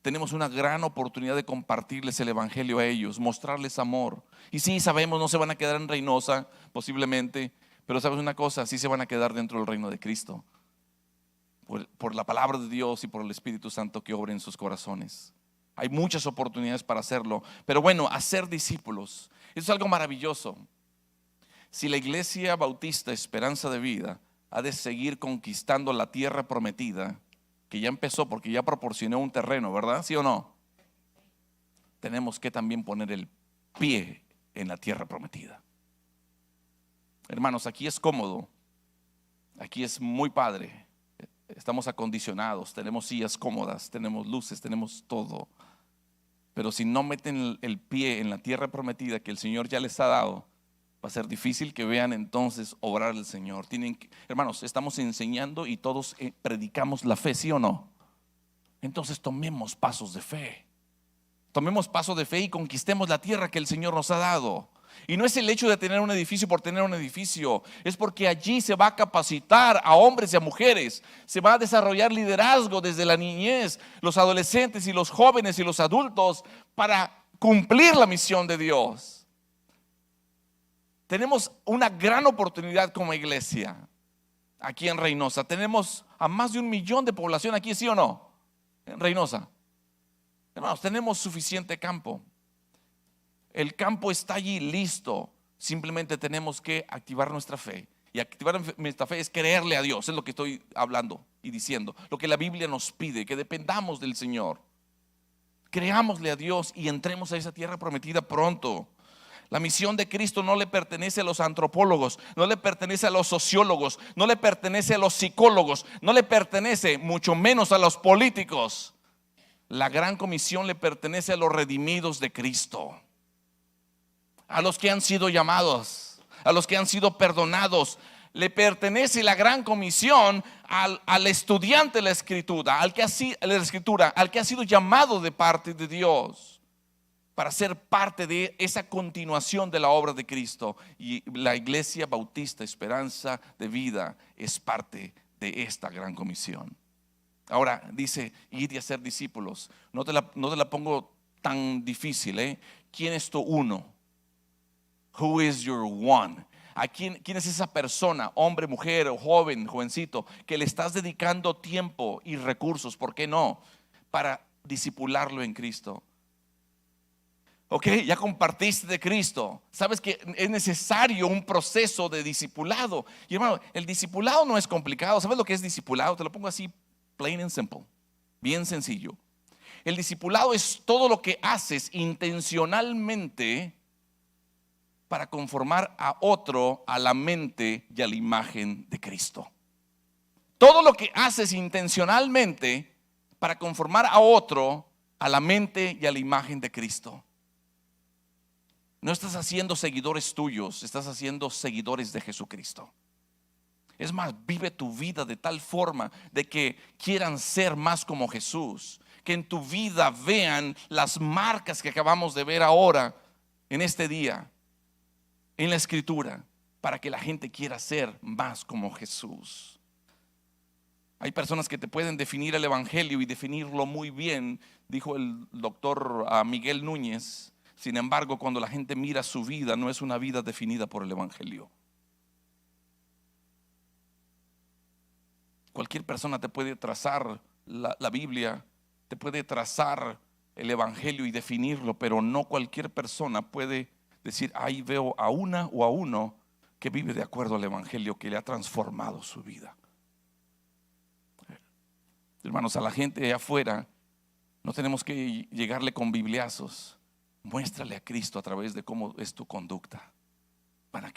Tenemos una gran oportunidad de compartirles el evangelio a ellos, mostrarles amor. Y sí, sabemos, no se van a quedar en Reynosa posiblemente, pero sabes una cosa, sí se van a quedar dentro del reino de Cristo, por la palabra de Dios y por el Espíritu Santo que obra en sus corazones. Hay muchas oportunidades para hacerlo, pero bueno, hacer discípulos, eso es algo maravilloso. Si la iglesia bautista Esperanza de Vida ha de seguir conquistando la tierra prometida, que ya empezó porque ya proporcionó un terreno, ¿verdad? ¿Sí o no? Tenemos que también poner el pie en la tierra prometida. Hermanos, aquí es cómodo, aquí es muy padre, estamos acondicionados, tenemos sillas cómodas, tenemos luces, tenemos todo. Pero si no meten el pie en la tierra prometida que el Señor ya les ha dado, va a ser difícil que vean entonces obrar el Señor. Hermanos, estamos enseñando y todos predicamos la fe, ¿sí o no? Entonces tomemos pasos de fe. Tomemos pasos de fe y conquistemos la tierra que el Señor nos ha dado. Y no es el hecho de tener un edificio por tener un edificio, es porque allí se va a capacitar a hombres y a mujeres, se va a desarrollar liderazgo desde la niñez, los adolescentes y los jóvenes y los adultos, para cumplir la misión de Dios. Tenemos una gran oportunidad como iglesia aquí en Reynosa. Tenemos a más de 1 millón de población aquí, ¿sí o no? En Reynosa. Hermanos, tenemos suficiente campo. El campo está allí listo. Simplemente tenemos que activar nuestra fe. Y activar nuestra fe es creerle a Dios. Es lo que estoy hablando y diciendo. Lo que la Biblia nos pide, que dependamos del Señor. Creámosle a Dios y entremos a esa tierra prometida pronto. La misión de Cristo no le pertenece a los antropólogos, no le pertenece a los sociólogos, no le pertenece a los psicólogos, no le pertenece mucho menos a los políticos. La gran comisión le pertenece a los redimidos de Cristo, a los que han sido llamados, a los que han sido perdonados. Le pertenece la gran comisión al estudiante de la escritura, al que ha sido llamado de parte de Dios para ser parte de esa continuación de la obra de Cristo. Y la Iglesia Bautista Esperanza de Vida es parte de esta gran comisión. Ahora dice, ir y hacer discípulos. No te la pongo tan difícil, ¿Quién es tu uno? Who is your one? ¿A quién es esa persona, hombre, mujer, o joven, jovencito, que le estás dedicando tiempo y recursos, por qué no, para discipularlo en Cristo? Ok, ya compartiste de Cristo. Sabes que es necesario un proceso de discipulado. Y hermano, el discipulado no es complicado. ¿Sabes lo que es discipulado? Te lo pongo así, plain and simple, bien sencillo. El discipulado es todo lo que haces intencionalmente para conformar a otro a la mente y a la imagen de Cristo. Todo lo que haces intencionalmente para conformar a otro a la mente y a la imagen de Cristo. No estás haciendo seguidores tuyos, estás haciendo seguidores de Jesucristo. Es más, vive tu vida de tal forma de que quieran ser más como Jesús, que en tu vida vean las marcas que acabamos de ver ahora en este día, en la Escritura, para que la gente quiera ser más como Jesús. Hay personas que te pueden definir el evangelio y definirlo muy bien, dijo el doctor Miguel Núñez. Sin embargo, cuando la gente mira su vida, no es una vida definida por el evangelio. Cualquier persona te puede trazar la Biblia, te puede trazar el evangelio y definirlo, pero no cualquier persona puede decir, ahí veo a una o a uno que vive de acuerdo al evangelio, que le ha transformado su vida. Hermanos, a la gente de afuera no tenemos que llegarle con bibliazos. Muéstrale a Cristo a través de cómo es tu conducta. Van a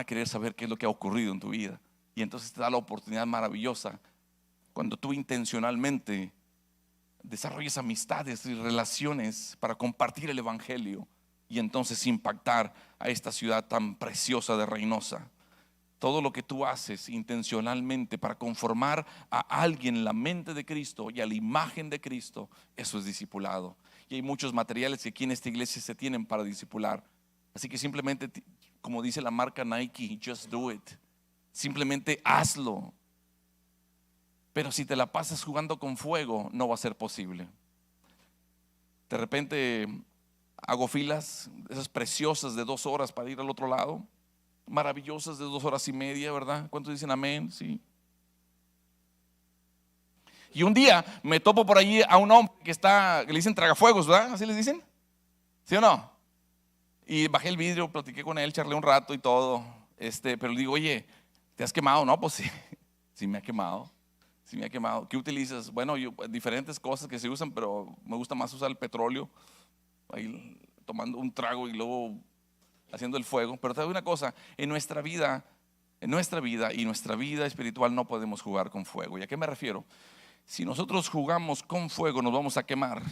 querer saber qué es lo que ha ocurrido en tu vida. Y entonces te da la oportunidad maravillosa cuando tú intencionalmente desarrolles amistades y relaciones para compartir el evangelio y entonces impactar a esta ciudad tan preciosa de Reynosa. Todo lo que tú haces intencionalmente para conformar a alguien en la mente de Cristo y a la imagen de Cristo, eso es discipulado. Y hay muchos materiales que aquí en esta iglesia se tienen para discipular. Así que simplemente, como dice la marca Nike, just do it. Simplemente hazlo. Pero si te la pasas jugando con fuego, no va a ser posible. De repente hago filas, esas preciosas de 2 horas para ir al otro lado. Maravillosas de 2 horas y media, ¿verdad? ¿Cuántos dicen amén? Sí. Y un día me topo por allí a un hombre que le dicen tragafuegos, ¿verdad? ¿Así les dicen? ¿Sí o no? Y bajé el vidrio, platiqué con él, charlé un rato y todo. Pero le digo, oye, ¿te has quemado? No, pues sí, sí me ha quemado. Sí me ha quemado. ¿Qué utilizas? Bueno, diferentes cosas que se usan, pero me gusta más usar el petróleo. Ahí tomando un trago y luego haciendo el fuego. Pero te digo una cosa, en nuestra vida y nuestra vida espiritual no podemos jugar con fuego. ¿Y a qué me refiero? Si nosotros jugamos con fuego nos vamos a quemar.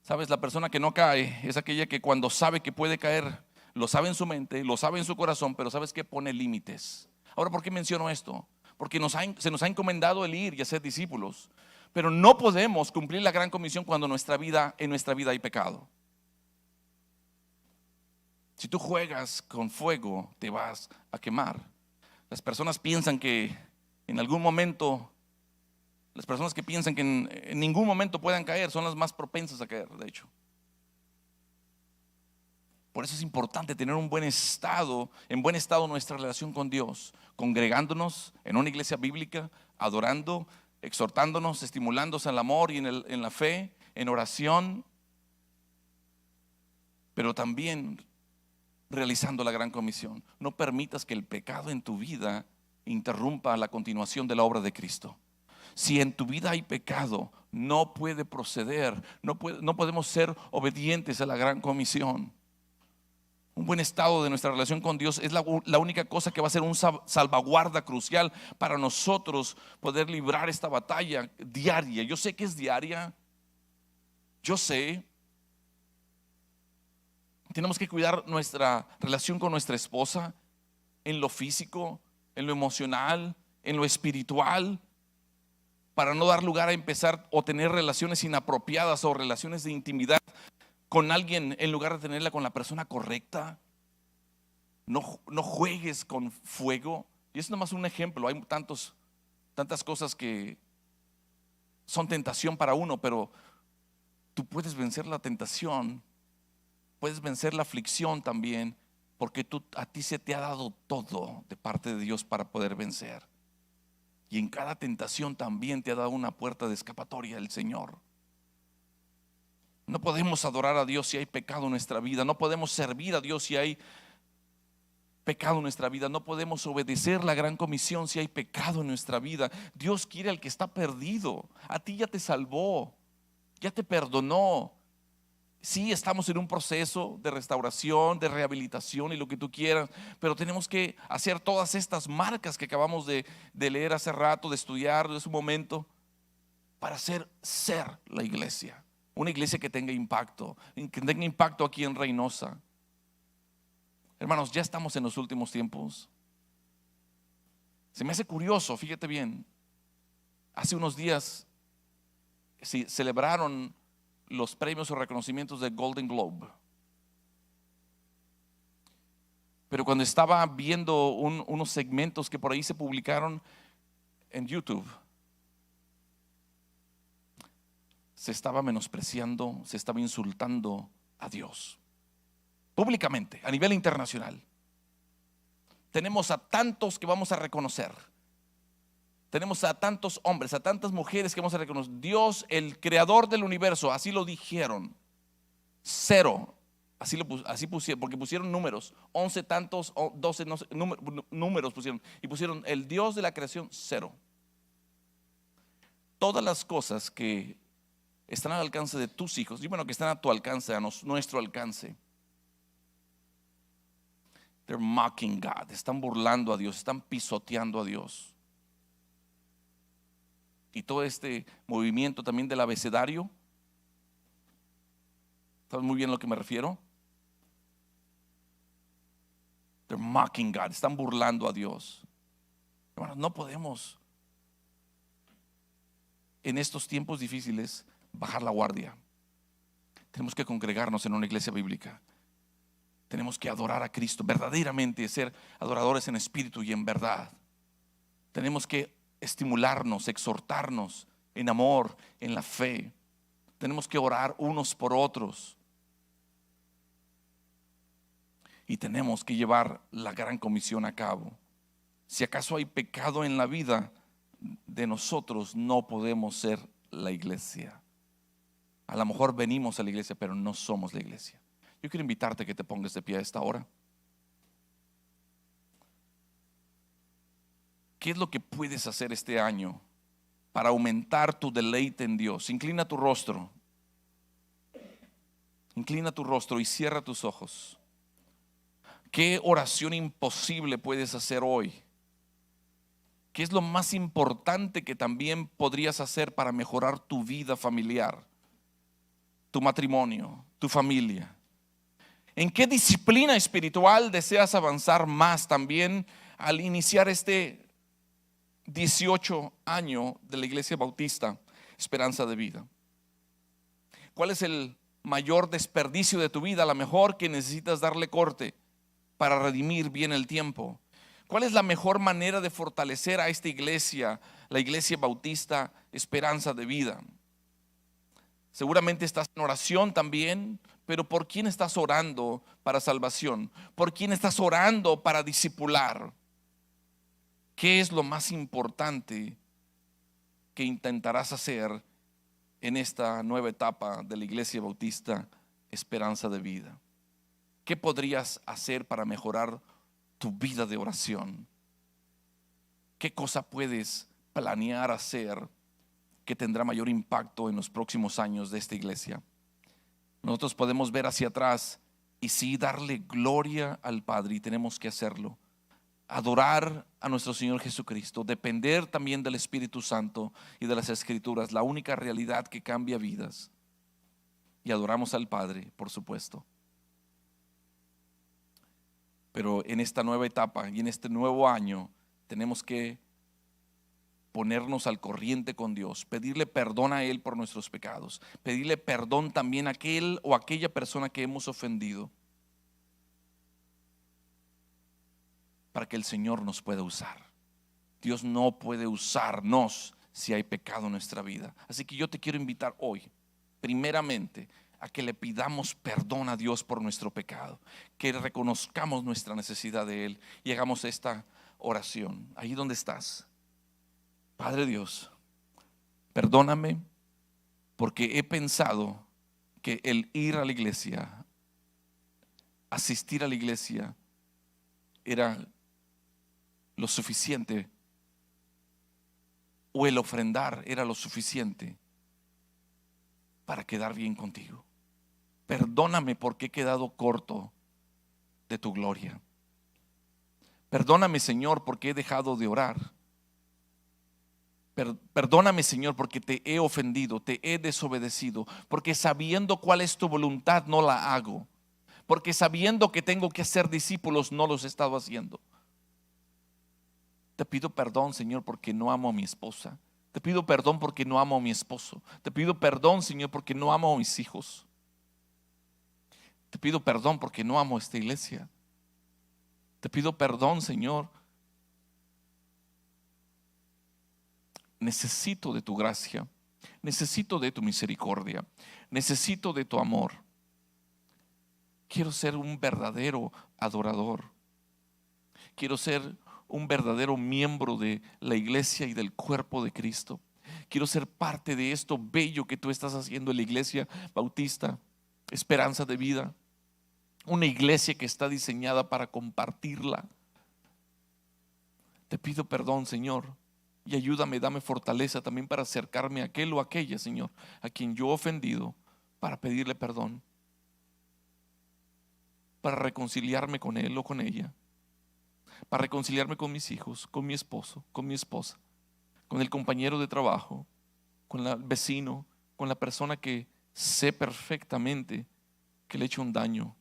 ¿Sabes? La persona que no cae es aquella que cuando sabe que puede caer, lo sabe en su mente, lo sabe en su corazón, pero ¿sabes qué? Pone límites. Ahora, ¿por qué menciono esto? Porque se nos ha encomendado el ir y hacer discípulos, pero no podemos cumplir la gran comisión cuando en nuestra vida hay pecado. Si tú juegas con fuego, te vas a quemar. Las personas piensan que en algún momento, las personas que piensan que en ningún momento puedan caer son las más propensas a caer, de hecho. Por eso es importante tener en buen estado nuestra relación con Dios, congregándonos en una iglesia bíblica, adorando, exhortándonos, estimulándose al amor y en la fe, en oración, pero también realizando la gran comisión. No permitas que el pecado en tu vida interrumpa la continuación de la obra de Cristo. Si en tu vida hay pecado, no puede proceder, no podemos ser obedientes a la gran comisión. Un buen estado de nuestra relación con Dios es la única cosa que va a ser un salvaguarda crucial para nosotros poder librar esta batalla diaria. Yo sé que es diaria, yo sé. Tenemos que cuidar nuestra relación con nuestra esposa en lo físico, en lo emocional, en lo espiritual, para no dar lugar a empezar o tener relaciones inapropiadas o relaciones de intimidad con alguien en lugar de tenerla con la persona correcta. No juegues con fuego. Y es nomás un ejemplo. Hay tantas cosas que son tentación para uno, pero tú puedes vencer la tentación, puedes vencer la aflicción también, porque a ti se te ha dado todo de parte de Dios para poder vencer. Y en cada tentación también te ha dado una puerta de escapatoria el Señor. No podemos adorar a Dios si hay pecado en nuestra vida. No podemos servir a Dios si hay pecado en nuestra vida. No podemos obedecer la gran comisión si hay pecado en nuestra vida. Dios quiere al que está perdido. A ti ya te salvó, ya te perdonó. Sí, estamos en un proceso de restauración, de rehabilitación y lo que tú quieras, pero tenemos que hacer todas estas marcas que acabamos de leer hace rato, de estudiar hace un momento, para ser la iglesia. Una iglesia que tenga impacto aquí en Reynosa. Hermanos, ya estamos en los últimos tiempos. Se me hace curioso, fíjate bien. Hace unos días celebraron los premios o reconocimientos de Golden Globe. Pero cuando estaba viendo unos segmentos que por ahí se publicaron en YouTube, se estaba menospreciando, se estaba insultando a Dios públicamente, a nivel internacional. Tenemos a tantos que vamos a reconocer. Tenemos a tantos hombres, a tantas mujeres que vamos a reconocer. Dios, el creador del universo, así lo dijeron. 0. Así pusieron, porque pusieron números. 11 tantos, 12 no sé, números pusieron. Y pusieron el Dios de la creación 0. Todas las cosas que están al alcance de tus hijos, y bueno, que están a tu alcance, a nuestro alcance. They're mocking God. Están burlando a Dios, están pisoteando a Dios. Y todo este movimiento también del abecedario, ¿sabes muy bien a lo que me refiero? They're mocking God. Están burlando a Dios. Hermanos, no podemos en estos tiempos difíciles bajar la guardia. Tenemos que congregarnos en una iglesia bíblica. Tenemos que adorar a Cristo verdaderamente, ser adoradores en espíritu y en verdad. Tenemos que estimularnos, exhortarnos en amor, en la fe. Tenemos que orar unos por otros. Y tenemos que llevar la gran comisión a cabo. Si acaso hay pecado en la vida de nosotros, no podemos ser la iglesia. A lo mejor venimos a la iglesia, pero no somos la iglesia. Yo quiero invitarte a que te pongas de pie a esta hora. ¿Qué es lo que puedes hacer este año para aumentar tu deleite en Dios? Inclina tu rostro. Inclina tu rostro y cierra tus ojos. ¿Qué oración imposible puedes hacer hoy? ¿Qué es lo más importante que también podrías hacer para mejorar tu vida familiar, tu matrimonio, tu familia? ¿En qué disciplina espiritual deseas avanzar más también al iniciar este 18 año de la Iglesia Bautista Esperanza de Vida? ¿Cuál es el mayor desperdicio de tu vida? A lo mejor que necesitas darle corte para redimir bien el tiempo. ¿Cuál es la mejor manera de fortalecer a esta iglesia, la Iglesia Bautista Esperanza de Vida? Seguramente estás en oración también, pero ¿por quién estás orando para salvación? ¿Por quién estás orando para discipular? ¿Qué es lo más importante que intentarás hacer en esta nueva etapa de la Iglesia Bautista Esperanza de Vida? ¿Qué podrías hacer para mejorar tu vida de oración? ¿Qué cosa puedes planear hacer que tendrá mayor impacto en los próximos años de esta iglesia? Nosotros podemos ver hacia atrás y sí darle gloria al Padre, y tenemos que hacerlo. Adorar a nuestro Señor Jesucristo, depender también del Espíritu Santo y de las Escrituras, la única realidad que cambia vidas. Y adoramos al Padre, por supuesto. Pero en esta nueva etapa y en este nuevo año tenemos que ponernos al corriente con Dios, pedirle perdón a Él por nuestros pecados, pedirle perdón también a aquel o aquella persona que hemos ofendido, para que el Señor nos pueda usar. Dios no puede usarnos si hay pecado en nuestra vida. Así que yo te quiero invitar hoy, primeramente, a que le pidamos perdón a Dios por nuestro pecado, que reconozcamos nuestra necesidad de Él y hagamos esta oración. Ahí donde estás, Padre Dios, perdóname porque he pensado que el ir a la iglesia, asistir a la iglesia, era lo suficiente, o el ofrendar era lo suficiente para quedar bien contigo. Perdóname porque he quedado corto de tu gloria. Perdóname, Señor, porque he dejado de orar. Perdóname, Señor, porque te he ofendido, te he desobedecido, porque sabiendo cuál es tu voluntad no la hago, porque sabiendo que tengo que hacer discípulos no los he estado haciendo. Te pido perdón, Señor, porque no amo a mi esposa. Te pido perdón porque no amo a mi esposo. Te pido perdón, Señor, porque no amo a mis hijos. Te pido perdón porque no amo esta iglesia. Te pido perdón, Señor. Necesito de tu gracia. Necesito de tu misericordia. Necesito de tu amor. Quiero ser un verdadero adorador. Quiero ser un verdadero miembro de la iglesia y del cuerpo de Cristo. Quiero ser parte de esto bello que tú estás haciendo en la iglesia bautista, Esperanza de Vida. Una iglesia que está diseñada para compartirla. Te pido perdón, Señor, y ayúdame, dame fortaleza también para acercarme a aquel o aquella, Señor, a quien yo he ofendido, para pedirle perdón, para reconciliarme con él o con ella, para reconciliarme con mis hijos, con mi esposo, con mi esposa, con el compañero de trabajo, con el vecino, con la persona que sé perfectamente que le he hecho un daño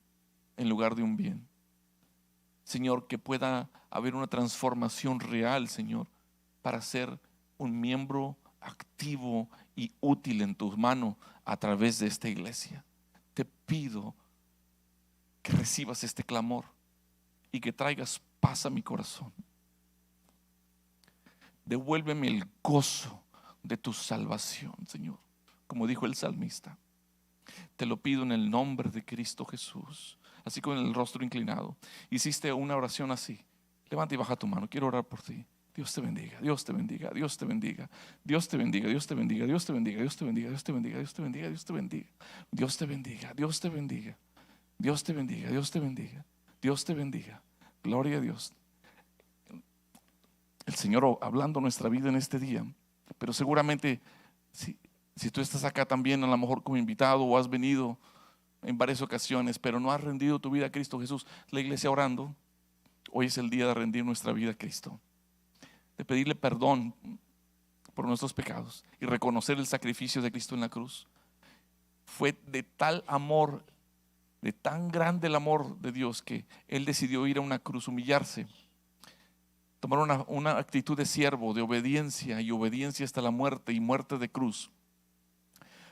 en lugar de un bien. Señor, que pueda haber una transformación real, Señor, para ser un miembro activo y útil en tus manos a través de esta iglesia. Te pido que recibas este clamor y que traigas paz a mi corazón. Devuélveme el gozo de tu salvación, Señor, como dijo el salmista. Te lo pido en el nombre de Cristo Jesús. Así con el rostro inclinado. Hiciste una oración así. Levanta y baja tu mano. Quiero orar por ti. Dios te bendiga, Dios te bendiga, Dios te bendiga, Dios te bendiga, Dios te bendiga, Dios te bendiga, Dios te bendiga, Dios te bendiga, Dios te bendiga, Dios te bendiga, Dios te bendiga, Dios te bendiga, Dios te bendiga, Dios te bendiga, Dios te bendiga. Gloria a Dios. El Señor hablando nuestra vida en este día. Pero seguramente si tú estás acá también, a lo mejor como invitado, o has venido en varias ocasiones, pero no has rendido tu vida a Cristo Jesús, la iglesia orando, hoy es el día de rendir nuestra vida a Cristo, de pedirle perdón por nuestros pecados y reconocer el sacrificio de Cristo en la cruz. Fue de tal amor, de tan grande el amor de Dios, que Él decidió ir a una cruz, humillarse, tomar una actitud de siervo, de obediencia, y obediencia hasta la muerte, y muerte de cruz,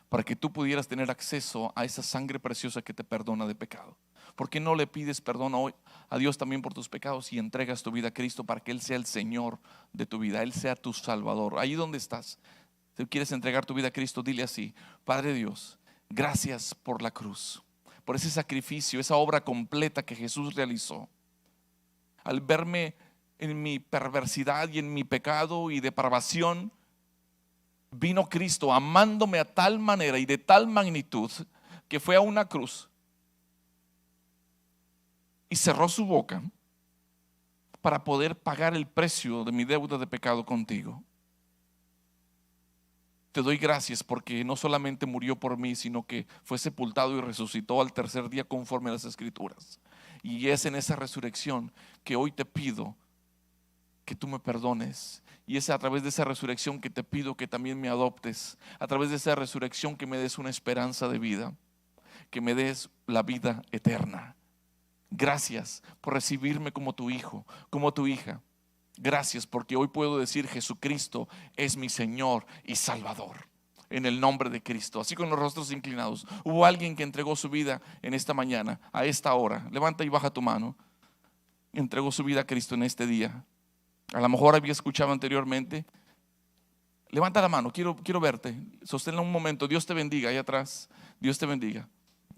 para que tú pudieras tener acceso a esa sangre preciosa que te perdona de pecado. ¿Por qué no le pides perdón hoy a Dios también por tus pecados y entregas tu vida a Cristo para que Él sea el Señor de tu vida, Él sea tu Salvador? Ahí donde estás, si quieres entregar tu vida a Cristo, dile así: Padre Dios, gracias por la cruz, por ese sacrificio, esa obra completa que Jesús realizó. Al verme en mi perversidad y en mi pecado y depravación, vino Cristo amándome a tal manera y de tal magnitud que fue a una cruz y cerró su boca para poder pagar el precio de mi deuda de pecado contigo. Te doy gracias porque no solamente murió por mí, sino que fue sepultado y resucitó al tercer día conforme a las Escrituras. Y es en esa resurrección que hoy te pido que tú me perdones. Y es a través de esa resurrección que te pido que también me adoptes. A través de esa resurrección que me des una esperanza de vida, que me des la vida eterna. Gracias por recibirme como tu hijo, como tu hija. Gracias porque hoy puedo decir: Jesucristo es mi Señor y Salvador. En el nombre de Cristo. Así con los rostros inclinados. Hubo alguien que entregó su vida en esta mañana, a esta hora. Levanta y baja tu mano. Entregó su vida a Cristo en este día. A lo mejor había escuchado anteriormente. Levanta la mano, quiero verte. Sosténla un momento. Dios te bendiga ahí atrás. Dios te bendiga.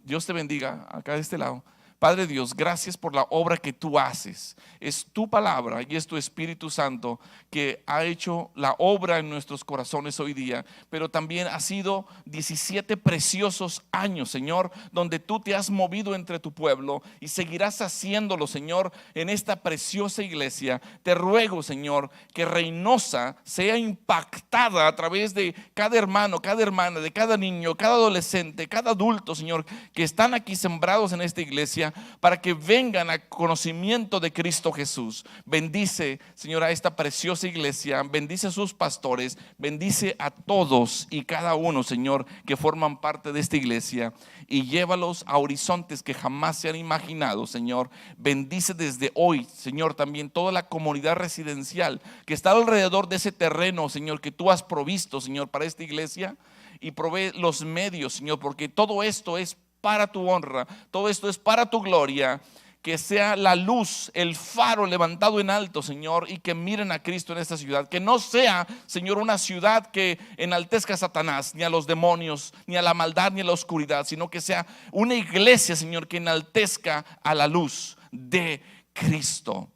Dios te bendiga acá de este lado. Padre Dios, gracias por la obra que tú haces. Es tu palabra y es tu Espíritu Santo que ha hecho la obra en nuestros corazones hoy día. Pero también ha sido 17 preciosos años, Señor, donde tú te has movido entre tu pueblo y seguirás haciéndolo, Señor, en esta preciosa iglesia. Te ruego, Señor, que Reynosa sea impactada a través de cada hermano, cada hermana, de cada niño, cada adolescente, cada adulto, Señor, que están aquí sembrados en esta iglesia, para que vengan a conocimiento de Cristo Jesús. Bendice, Señor, a esta preciosa iglesia. Bendice a sus pastores. Bendice a todos y cada uno, Señor, que forman parte de esta iglesia, y llévalos a horizontes que jamás se han imaginado, Señor. Bendice desde hoy, Señor, también toda la comunidad residencial que está alrededor de ese terreno, Señor, que tú has provisto, Señor, para esta iglesia, y provee los medios, Señor, porque todo esto es para tu honra, todo esto es para tu gloria. Que sea la luz, el faro levantado en alto, Señor, y que miren a Cristo en esta ciudad. Que no sea, Señor, una ciudad que enaltezca a Satanás, ni a los demonios, ni a la maldad, ni a la oscuridad, sino que sea una iglesia, Señor, que enaltezca a la luz de Cristo.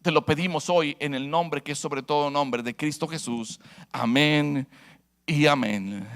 Te lo pedimos hoy en el nombre que es sobre todo nombre, de Cristo Jesús. Amén y amén.